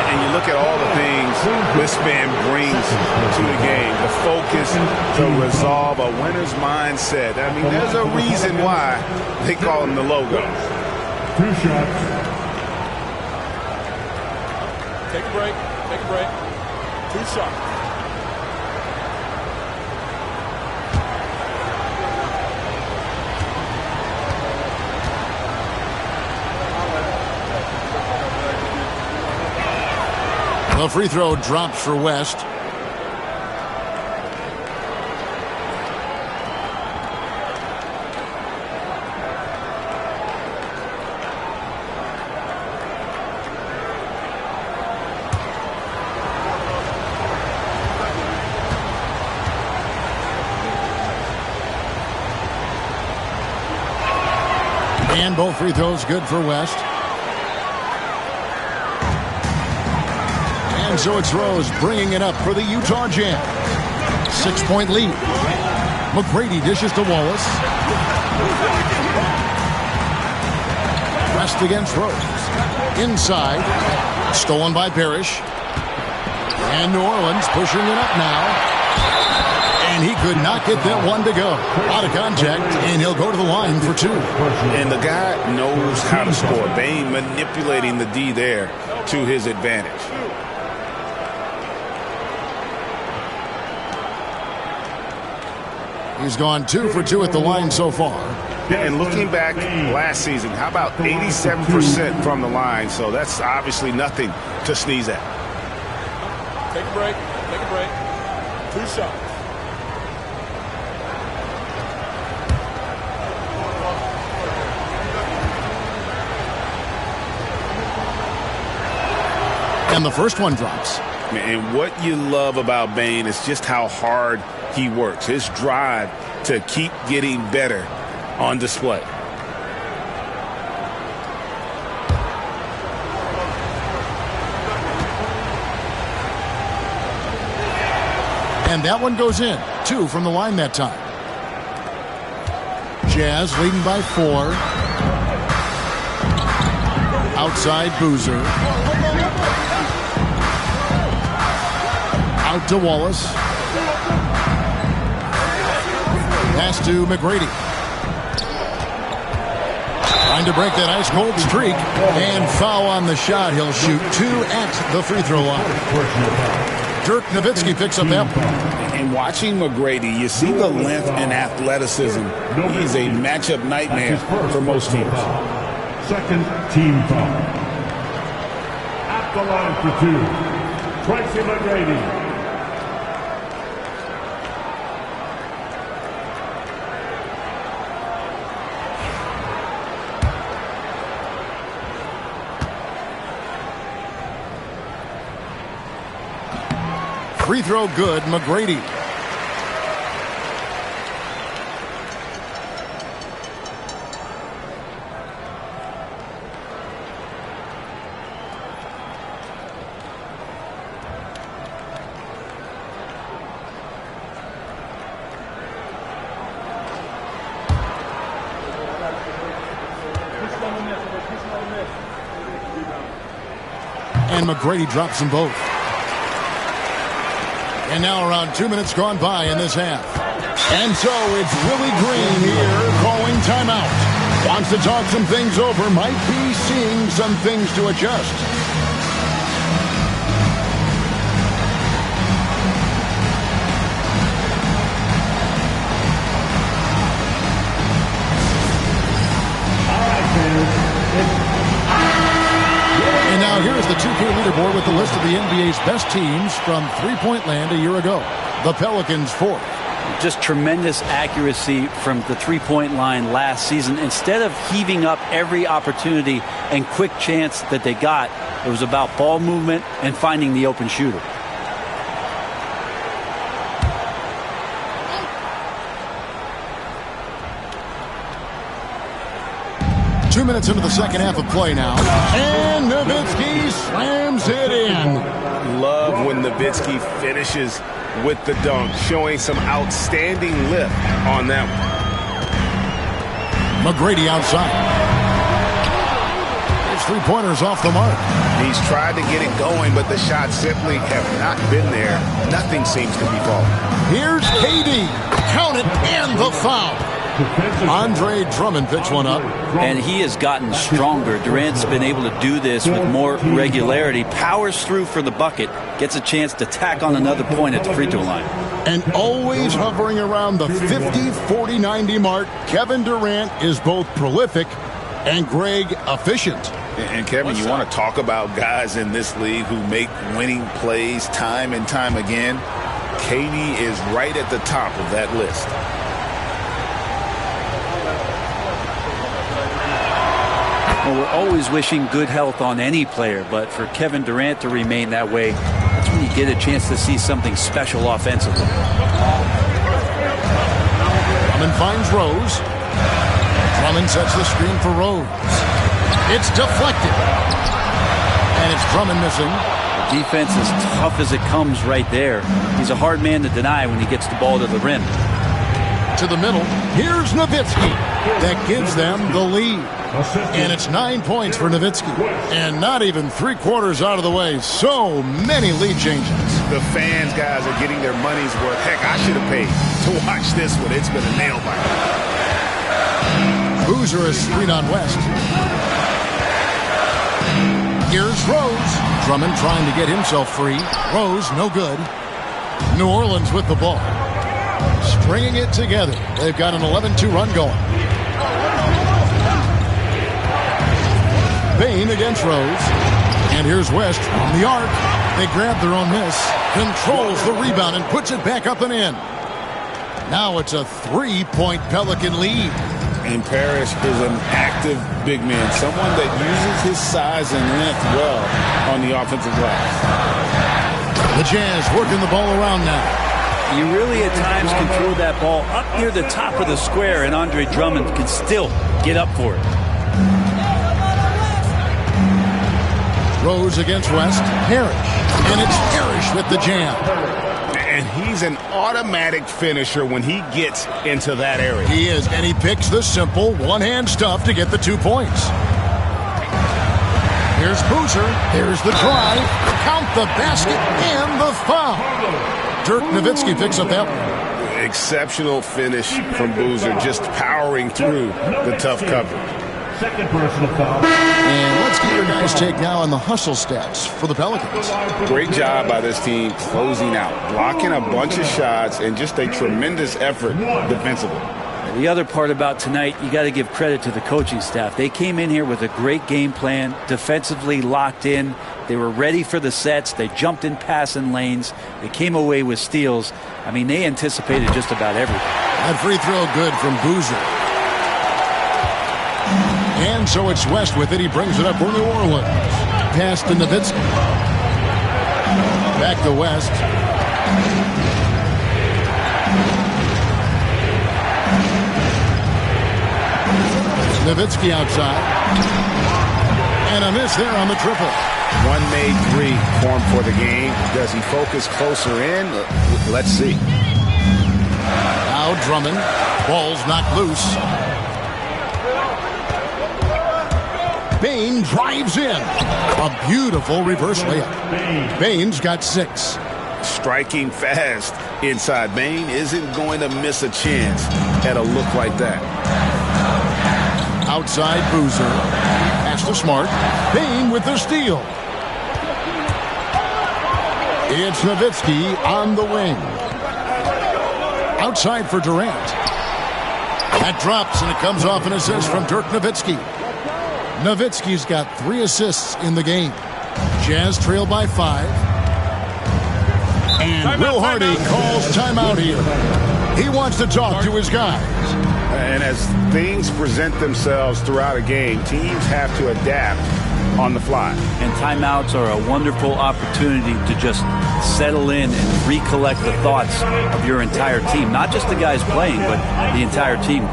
And you look at all the things this man brings to the game. The focus, the resolve, a winner's mindset. I mean, there's a reason why they call him the logo. 2 shots. Take a break. Take a break. 2 shots. The free throw drops for West. And both free throws good for West. And so it's Rose bringing it up for the Utah Jazz. 6-point lead. McGrady dishes to Wallace. West against Rose. Inside. Stolen by Parrish. And New Orleans pushing it up now. And he could not get that one to go. Out of contact, and he'll go to the line for 2. And the guy knows how to score. Bain manipulating the D there to his advantage. He's gone 2 for 2 at the line so far. And looking back last season, how about 87% from the line? So that's obviously nothing to sneeze at. Take a break. Take a break. 2 shots. And the first one drops. And what you love about Bane is just how hard he works. His drive to keep getting better on display. And that one goes in. 2 from the line that time. Jazz leading by 4. Outside Boozer. Out to Wallace. Pass to McGrady. Trying to break that ice-cold streak. And foul on the shot. He'll shoot 2 at the free throw line. Dirk Nowitzki picks up that one. And watching McGrady, you see the length and athleticism. He's a matchup nightmare for most teams. Second team foul. At the line for 2, Tracy McGrady. Free throw good, McGrady. And McGrady drops them both. And now around 2 minutes gone by in this half. And so it's Willie Green here calling timeout. Wants to talk some things over. Might be seeing some things to adjust. And now here's the 2K leaderboard with the list of the NBA's best teams from three-point land a year ago. The Pelicans 4th. Just tremendous accuracy from the three-point line last season. Instead of heaving up every opportunity and quick chance that they got, it was about ball movement and finding the open shooter. Two minutes into the second half of play now. And Nowitzki slams it in. Love when Nowitzki finishes with the dunk, showing some outstanding lift on that one. McGrady outside. His three-pointers off the mark. He's tried to get it going, but the shots simply have not been there. Nothing seems to be falling. Here's KD. Count it, and the foul. Andre Drummond picks one up. And he has gotten stronger. Durant's been able to do this with more regularity. Powers through for the bucket. Gets a chance to tack on another point at the free throw line. And always hovering around the 50, 40, 90 mark, Kevin Durant is both prolific and Greg efficient. And Kevin, you want to talk about guys in this league who make winning plays time and time again? KD is right at the top of that list. Well, we're always wishing good health on any player, but for Kevin Durant to remain that way, that's when you get a chance to see something special offensively. Drummond finds Rose. Drummond sets the screen for Rose. It's deflected. And it's Drummond missing. The defense is tough as it comes right there. He's a hard man to deny when he gets the ball to the rim. To the middle. Here's Nowitzki. That gives them the lead. And it's 9 points for Nowitzki. And not even three-quarters out of the way. So many lead changes. The fans, guys, are getting their money's worth. Heck, I should have paid to watch this one. It's been a nail biter. Boozer is screen on West. Here's Rose. Drummond trying to get himself free. Rose, no good. New Orleans with the ball. Stringing it together. They've got an 11-2 run going. Bain against Rose. And here's West from the arc. They grab their own miss. Controls the rebound and puts it back up and in. Now it's a 3-point Pelican lead. And Parrish is an active big man, someone that uses his size and length well on the offensive glass. The Jazz working the ball around now. You really at times can throw that ball up near the top of the square, and Andre Drummond can still get up for it. Rose against West. Parrish. And it's Parrish with the jam. And he's an automatic finisher when he gets into that area. He is, and he picks the simple one-hand stuff to get the 2 points. Here's Boozer. Here's the drive. Count the basket and the foul. Dirk Nowitzki picks up that one. Exceptional finish from Boozer, just powering through the tough cover. Second personal foul. And let's get your guys' take now on the hustle stats for the Pelicans. Great job by this team closing out, blocking a bunch of shots, and just a tremendous effort defensively. The other part about tonight, you got to give credit to the coaching staff. They came in here with a great game plan, defensively locked in. They were ready for the sets. They jumped in passing lanes. They came away with steals. I mean, they anticipated just about everything. That free throw good from Boozer. And so it's West with it. He brings it up for New Orleans. Pass to Nowitzki. Back to West. Nowitzki outside. And a miss there on the triple. One made three formed for the game. Does he focus closer in? Let's see. Now Drummond. Ball's knocked loose. Bain drives in. A beautiful reverse layup. Bain's got 6. Striking fast inside. Bain isn't going to miss a chance at a look like that. Outside Boozer. Pass to Smart. Bain with the steal. It's Nowitzki on the wing. Outside for Durant. That drops and it comes off an assist from Dirk Nowitzki. Nowitzki's got 3 assists in the game. Jazz trail by 5. And Will Hardy calls timeout here. He wants to talk to his guys. And as things present themselves throughout a game, teams have to adapt on the fly. And timeouts are a wonderful opportunity to just settle in and recollect the thoughts of your entire team. Not just the guys playing, but the entire team.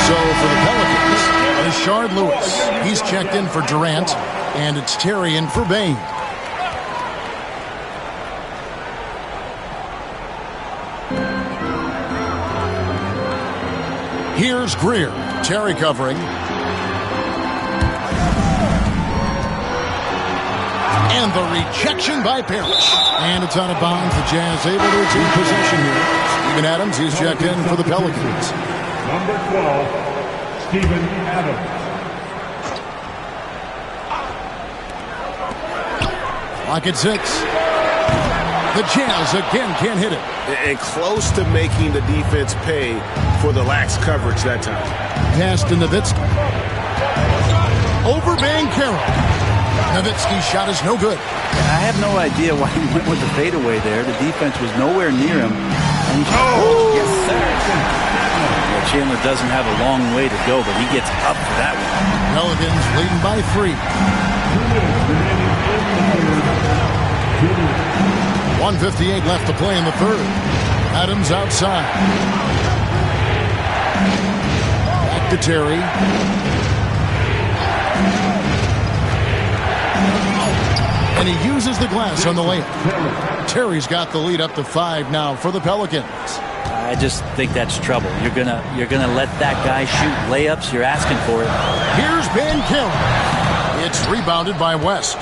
So for the Pelicans, Rashard Lewis. He's checked in for Durant, and it's Terry in for Bain. Here's Greer. Terry covering. And the rejection by Parrish. And it's out of bounds. The Jazz able to retain possession here. Steven Adams, he's checked in for the Pelicans. Number 12, Steven Adams. Clock at 6. The Jazz again can't hit it. And close to making the defense pay for the lax coverage that time. Pass to Nowitzki. Over Banchero. Nowitzki's shot is no good. I have no idea why he went with the fadeaway there. The defense was nowhere near him. And yes, sir. Well, Chandler doesn't have a long way to go, but he gets up for that one. Pelicans leading by 3. 1:58 left to play in the third. Adams outside. Back to Terry. And he uses the glass on the layup. Terry's got the lead up to 5 now for the Pelicans. I just think that's trouble. You're gonna let that guy shoot layups. You're asking for it. Here's Banchero. It's rebounded by West.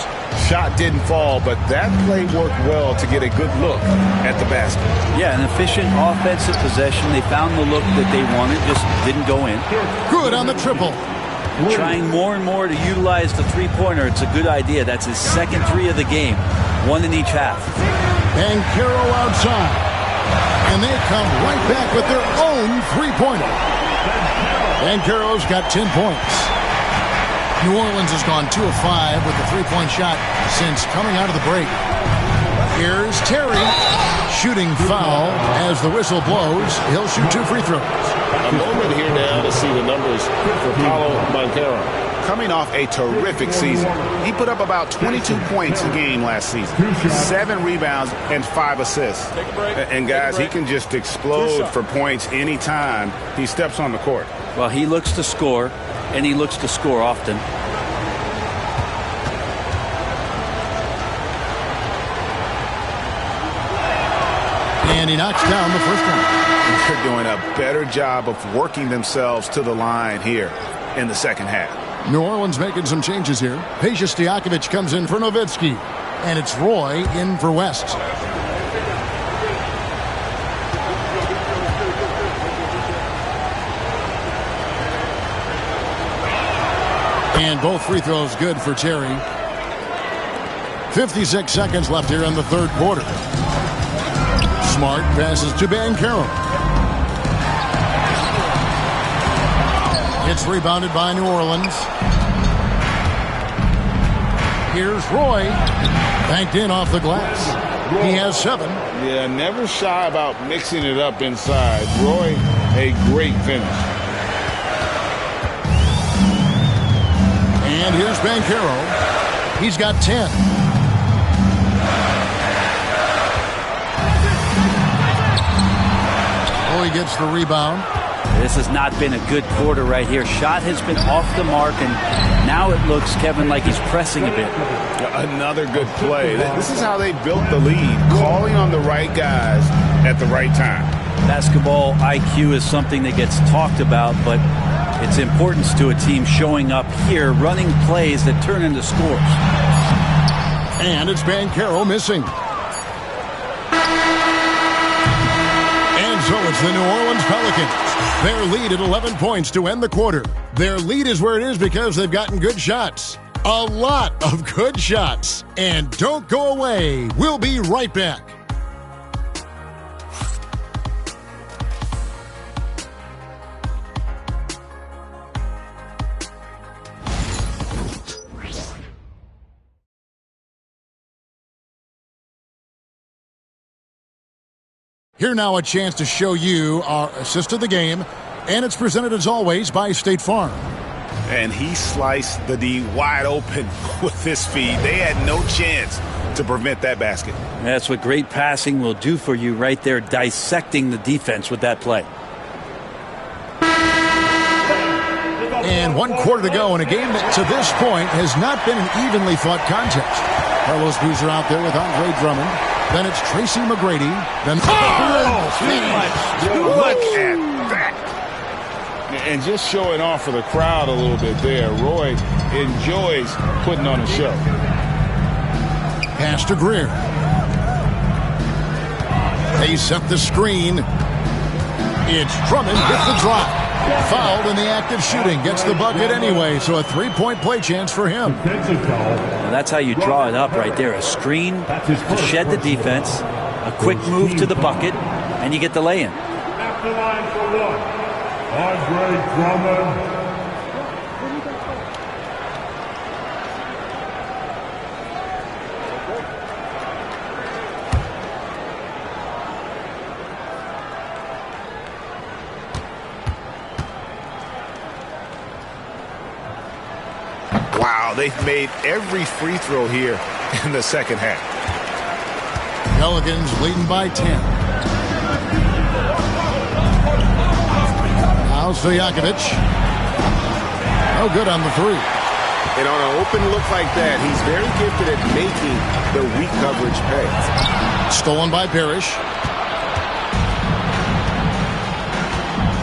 Shot didn't fall, but that play worked well to get a good look at the basket. Yeah, an efficient offensive possession. They found the look that they wanted, just didn't go in. Good on the triple. trying more and more to utilize the three-pointer. It's a good idea. That's his second three of the game, one in each half. Banchero outside. And they come right back with their own three-pointer. Banchero's got 10 points. New Orleans has gone 2 of 5 with the three-point shot since coming out of the break. Here's Terry. Shooting foul as the whistle blows. He'll shoot 2 free throws. A moment here now to see the numbers for Paulo Banchero. Coming off a terrific season. He put up about 22 points a game last season, 7 rebounds and 5 assists. And guys, he can just explode for points anytime he steps on the court. Well, he looks to score, and he looks to score often. And he knocks down the first one. They're doing a better job of working themselves to the line here in the second half. New Orleans making some changes here. Peja Stojakovic comes in for Nowitzki. And it's Roy in for West. And both free throws good for Terry. 56 seconds left here in the third quarter. Smart passes to Banchero. It's rebounded by New Orleans. Here's Roy. Banked in off the glass. He has 7. Yeah, never shy about mixing it up inside. Roy, a great finish. And here's Banchero. He's got 10. Roy gets the rebound. This has not been a good quarter right here. Shot has been off the mark, and now it looks, Kevin, like he's pressing a bit. Another good play. This is how they built the lead, calling on the right guys at the right time. Basketball IQ is something that gets talked about, but its importance to a team showing up here, running plays that turn into scores. And it's Banchero missing. And so it's the New Orleans Pelicans. Their lead at 11 points to end the quarter. Their lead is where it is because they've gotten good shots. A lot of good shots. And don't go away. We'll be right back. Here now a chance to show you our assist of the game, and it's presented as always by State Farm. And he sliced the D wide open with his feed. They had no chance to prevent that basket. That's what great passing will do for you right there, dissecting the defense with that play. And 1 quarter to go in a game that to this point has not been an evenly fought contest. Carlos Boozer out there with Andre Drummond. Then it's Tracy McGrady. Then Look at that. And just showing off for the crowd a little bit there. Roy enjoys putting on a show. Pass to Greer. They set the screen. It's Drummond with the drop. Fouled in the act of shooting. Gets the bucket anyway, so a 3-point play chance for him. Well, that's how you draw it up right there. A screen to shed the defense, a quick move to the bucket, and you get the lay-in. At the line for 1, Andre Drummond. Wow, they've made every free throw here in the second half. Pelicans leading by 10. Now Stojakovic. No good on the 3. And on an open look like that, he's very gifted at making the weak coverage pay. Stolen by Parrish.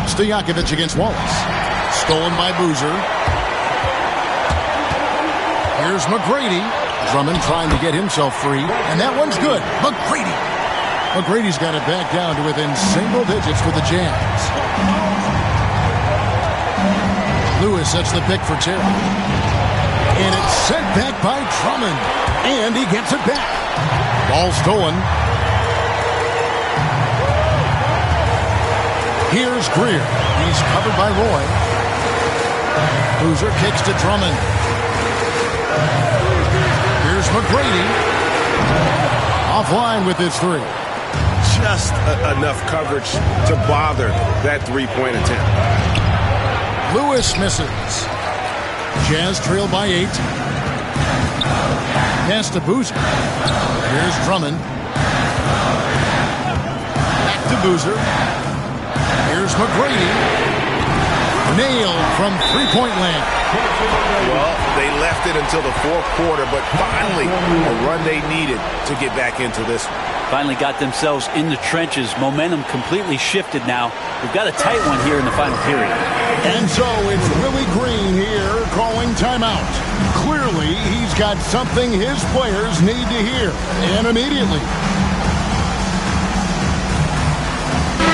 Stojakovic against Wallace. Stolen by Boozer. Here's McGrady. Drummond trying to get himself free. And that one's good. McGrady's got it back down to within single digits with the jams. Lewis sets the pick for Terry. And it's sent back by Drummond. And he gets it back. Ball stolen. Here's Greer. He's covered by Roy. Boozer kicks to Drummond. Here's McGrady. Offline with his three. Just enough coverage to bother that three-point attempt. Lewis misses. Jazz trail by 8. Pass to Boozer. Here's Drummond. Back to Boozer. Here's McGrady. Nailed from three-point land. Well, they left it until the fourth quarter, but finally a run they needed to get back into this one. Finally got themselves in the trenches. Momentum completely shifted now. We've got a tight one here in the final period. And so it's Willie Green here calling timeout. Clearly, he's got something his players need to hear, and immediately.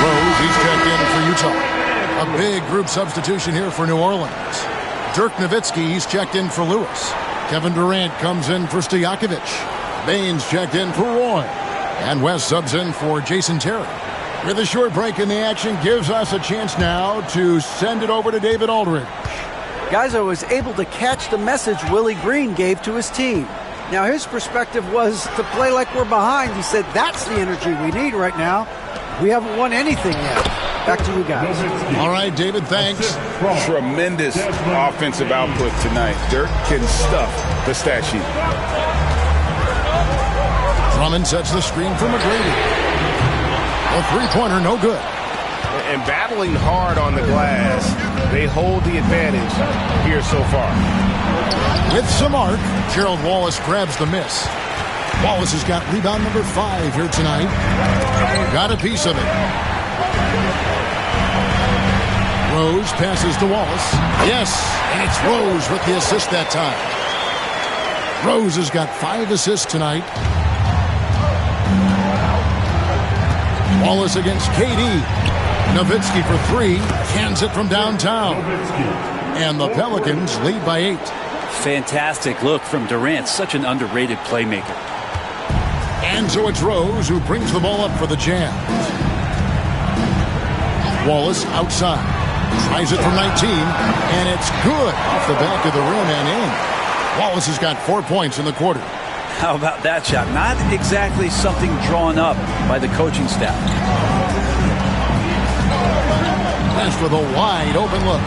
Rose, he's checked in for Utah. A big group substitution here for New Orleans. Dirk Nowitzki, he's checked in for Lewis. Kevin Durant comes in for Stojakovic. Baines checked in for Roy. And West subs in for Jason Terry. With a short break in the action, gives us a chance now to send it over to David Aldridge. Guys, I was able to catch the message Willie Green gave to his team. Now, his perspective was to play like we're behind. He said, that's the energy we need right now. We haven't won anything yet. Back to you guys. All right, David, thanks. Tremendous offensive output tonight. Dirk can stuff the stat sheet. Drummond sets the screen for McGrady. A three-pointer, no good. And battling hard on the glass, they hold the advantage here so far. With some arc, Gerald Wallace grabs the miss. Wallace has got rebound number 5 here tonight. Got a piece of it. Rose passes to Wallace. Yes, and it's Rose with the assist that time. Rose has got 5 assists tonight. Wallace against KD. Nowitzki for 3. Cans it from downtown. And the Pelicans lead by 8. Fantastic look from Durant. Such an underrated playmaker. And so it's Rose who brings the ball up for the Jazz. Wallace outside. Tries it from 19. And it's good off the back of the rim and in. Wallace has got 4 points in the quarter. How about that shot? Not exactly something drawn up by the coaching staff. West with a wide open look.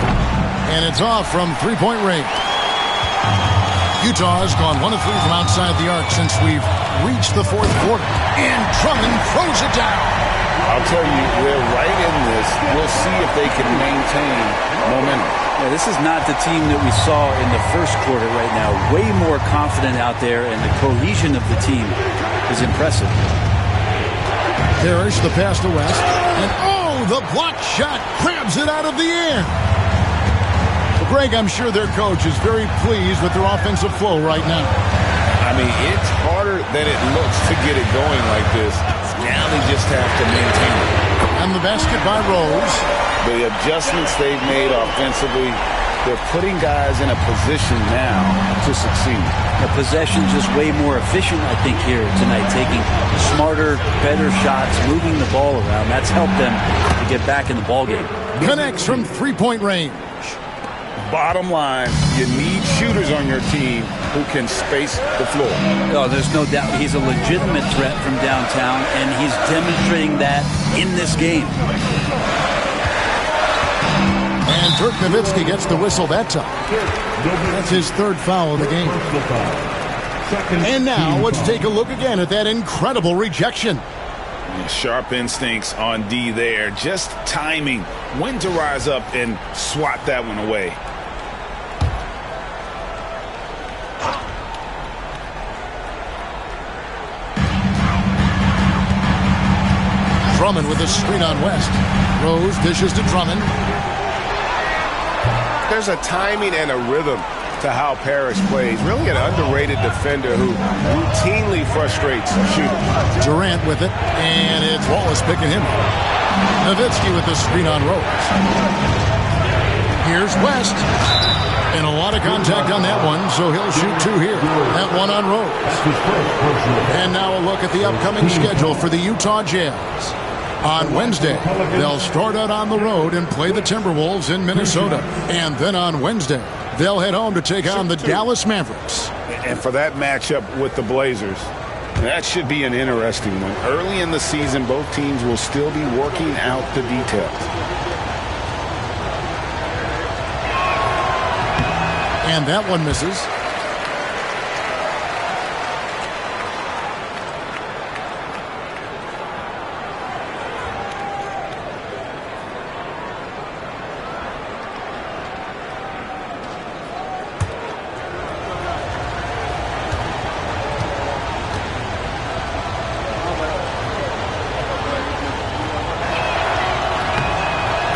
And it's off from three-point range. Utah has gone 1 of 3 from outside the arc since we've reached the fourth quarter. And Drummond throws it down. I'll tell you, they're right in this. We'll see if they can maintain momentum. Yeah, this is not the team that we saw in the first quarter right now. Way more confident out there, and the cohesion of the team is impressive. Parrish the pass to West. And oh, the block shot grabs it out of the air. Well, Greg, I'm sure their coach is very pleased with their offensive flow right now. I mean, it's harder than it looks to get it going like this. Now they just have to maintain it. And the basket by Rose. The adjustments they've made offensively, they're putting guys in a position now to succeed. The possession just way more efficient, I think, here tonight. Taking smarter, better shots, moving the ball around. That's helped them to get back in the ballgame. Connects from three-point range. Bottom line, you need shooters on your team who can space the floor. Oh, there's no doubt he's a legitimate threat from downtown, and he's demonstrating that in this game. And Dirk Nowitzki gets the whistle that time. That's his 3rd foul of the game. And now let's take a look again at that incredible rejection. Sharp instincts on D there. Just timing when to rise up and swat that one away. Drummond with a screen on West. Rose dishes to Drummond. There's a timing and a rhythm to how Parrish plays. Really an underrated defender who routinely frustrates shooters. Durant with it, and it's Wallace picking him up. Nowitzki with the screen on Rose. Here's West. And a lot of contact on that one, so he'll shoot 2 here. That one on Rose. And now a look at the upcoming schedule for the Utah Jazz. On Wednesday, they'll start out on the road and play the Timberwolves in Minnesota. And then on Wednesday, they'll head home to take on the Dallas Mavericks. And for that matchup with the Blazers, that should be an interesting one. Early in the season, both teams will still be working out the details. And that one misses.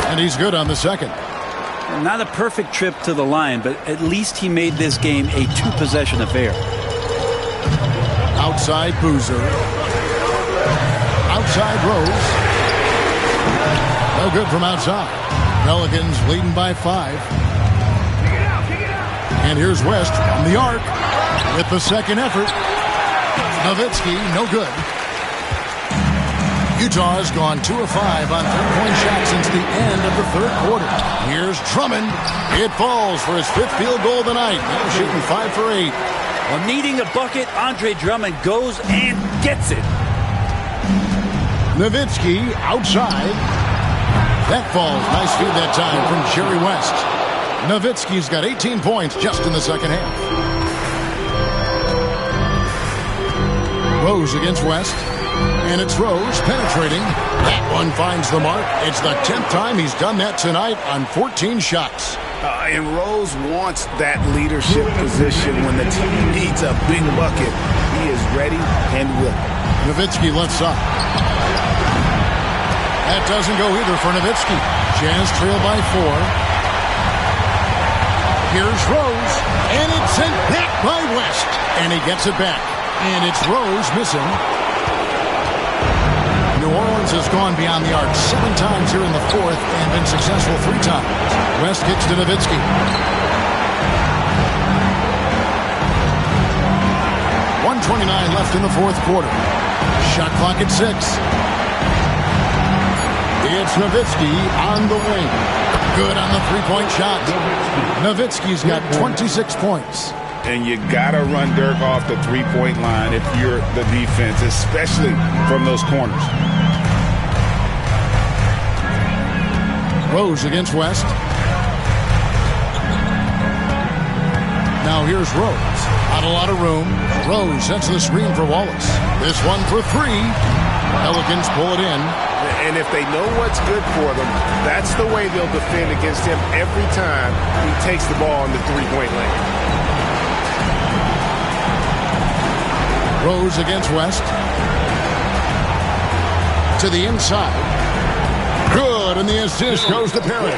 And he's good on the second. Not a perfect trip to the line, but at least he made this game a 2-possession affair. Outside Boozer. Outside Rose. No good from outside. Pelicans leading by 5. And here's West from the arc with the second effort. Nowitzki, no good. Utah has gone 2 of 5 on 3-point shots since the end of the third quarter. Here's Drummond. It falls for his 5th field goal tonight. Now shooting 5 for 8. Well, needing a bucket, Andre Drummond goes and gets it. Nowitzki outside. That falls. Nice feed that time from Jerry West. Nowitzki's got 18 points just in the second half. Rose against West. And it's Rose penetrating. That one finds the mark. It's the 10th time he's done that tonight on 14 shots. And Rose wants that leadership position when the team needs a big bucket. He is ready and willing. Nowitzki left side. That doesn't go either for Nowitzki. Jazz trail by 4. Here's Rose. And it's sent back by West. And he gets it back. And it's Rose missing. New Orleans has gone beyond the arc 7 times here in the 4th and been successful 3 times. West kicks to Nowitzki. 1:29 left in the 4th quarter. Shot clock at 6. It's Nowitzki on the wing. Good on the 3-point shot. Nowitzki's got 26 points. And you got to run Dirk off the 3-point line if you're the defense, especially from those corners. Rose against West. Now here's Rose. Not a lot of room. Rose sets the screen for Wallace. This one for 3. Pelicans pull it in. And if they know what's good for them, that's the way they'll defend against him every time he takes the ball in the 3-point lane. Rose against West. To the inside. Good, and the assist goes to Parrish.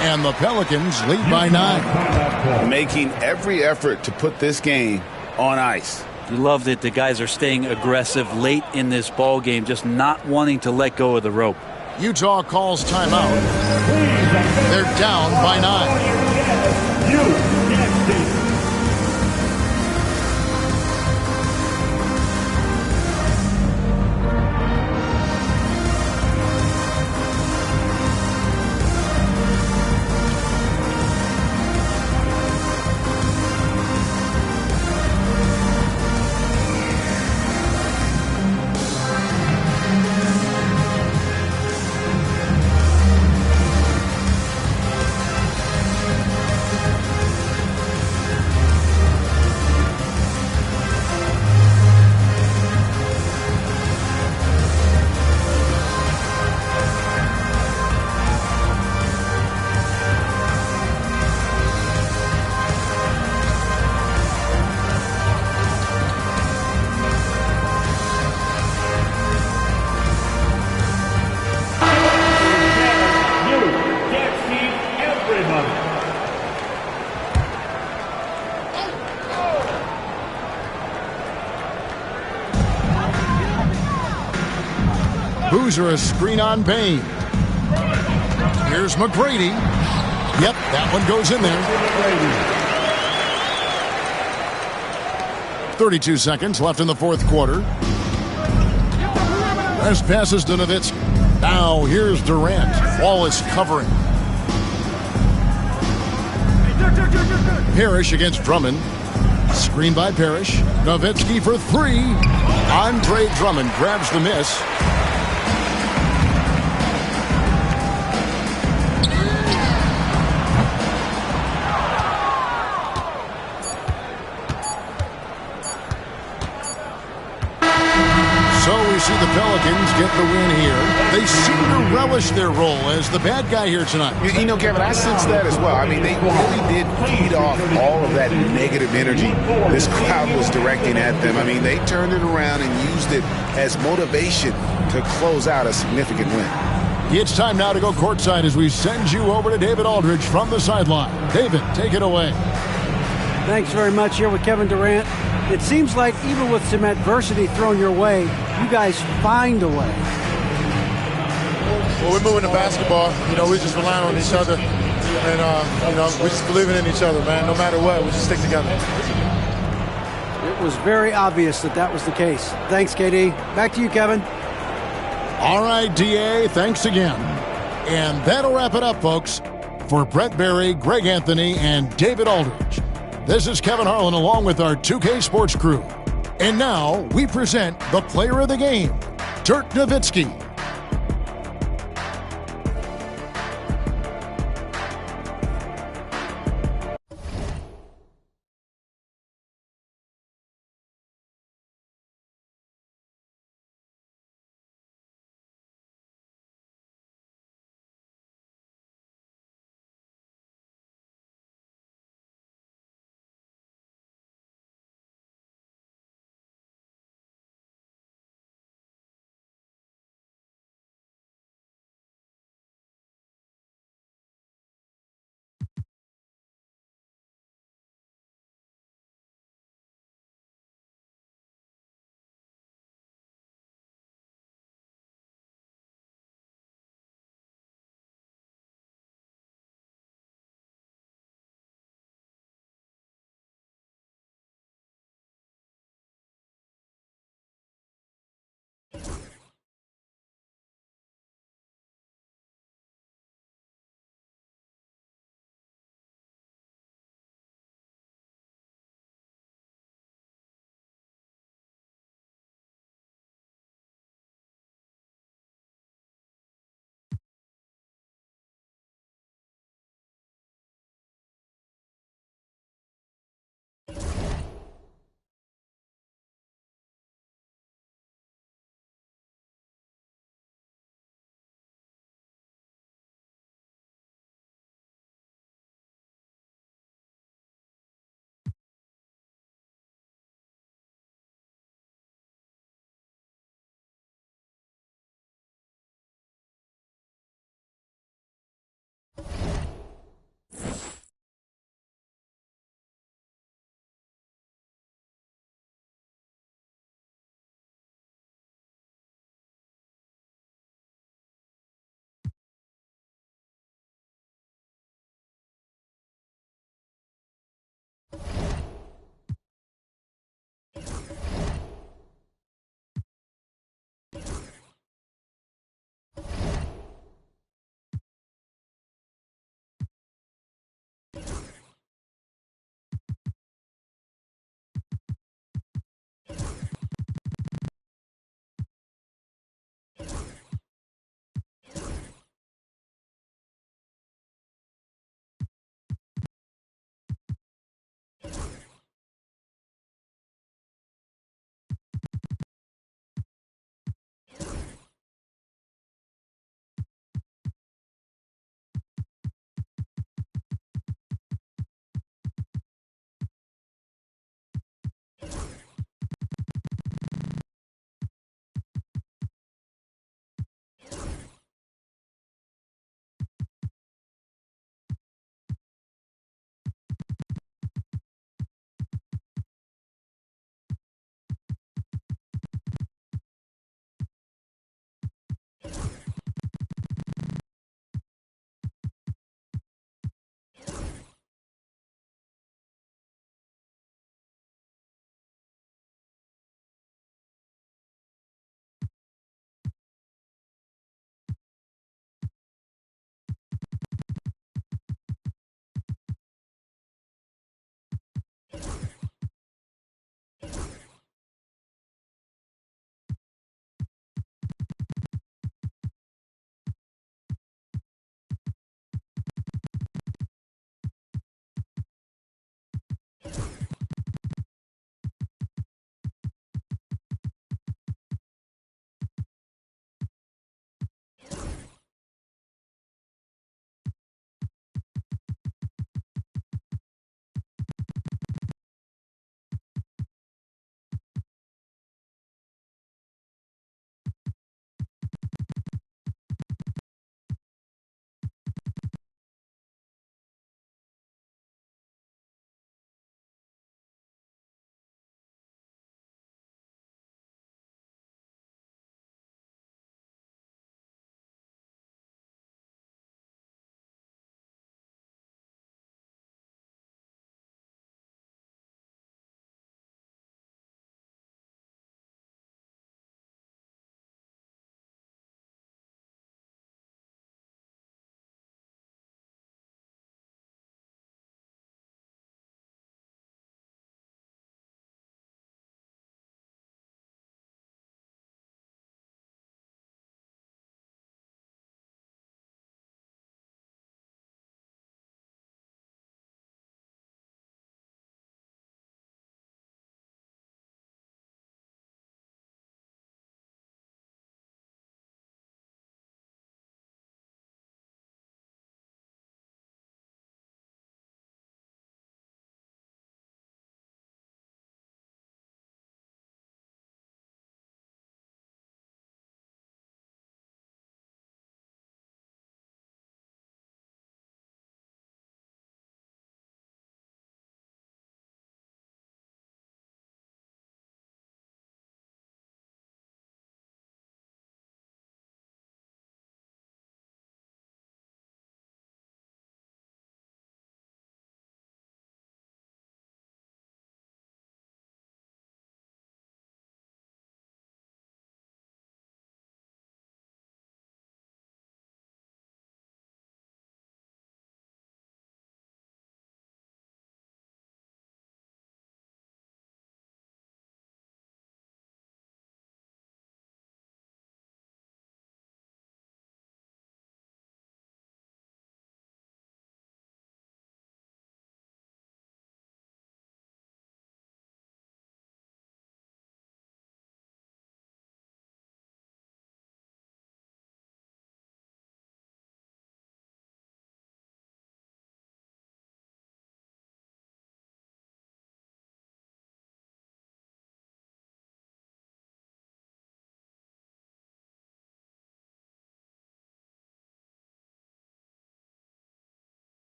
And the Pelicans lead by 9. Making every effort to put this game on ice. You love that the guys are staying aggressive late in this ball game, just not wanting to let go of the rope. Utah calls timeout. They're down by 9. Boozer a screen on Bain. Here's McGrady. Yep, that one goes in there. 32 seconds left in the fourth quarter. As passes to Nowitzki. Now here's Durant. Wallace covering. Parrish against Drummond. Screen by Parrish. Nowitzki for three. Andre Drummond grabs the miss. So we see the Pelicans get the win here. They seem to relish their role as the bad guy here tonight. You know, Kevin, I sense that as well. I mean, they really did feed off all of that negative energy this crowd was directing at them. I mean, they turned it around and used it as motivation to close out a significant win. It's time now to go courtside as we send you over to David Aldridge from the sideline. David, take it away. Thanks very much. Here with Kevin Durant. It seems like even with some adversity thrown your way, you guys find a way. Well, we're moving the basketball. You know, we're just relying on each other. And, you know, we're just believing in each other, man. No matter what, we just stick together. It was very obvious that that was the case. Thanks, KD. Back to you, Kevin. All right, DA, thanks again. And that'll wrap it up, folks. For Brett Berry, Greg Anthony, and David Aldridge, this is Kevin Harlan along with our 2K Sports crew. And now we present the player of the game, Dirk Nowitzki.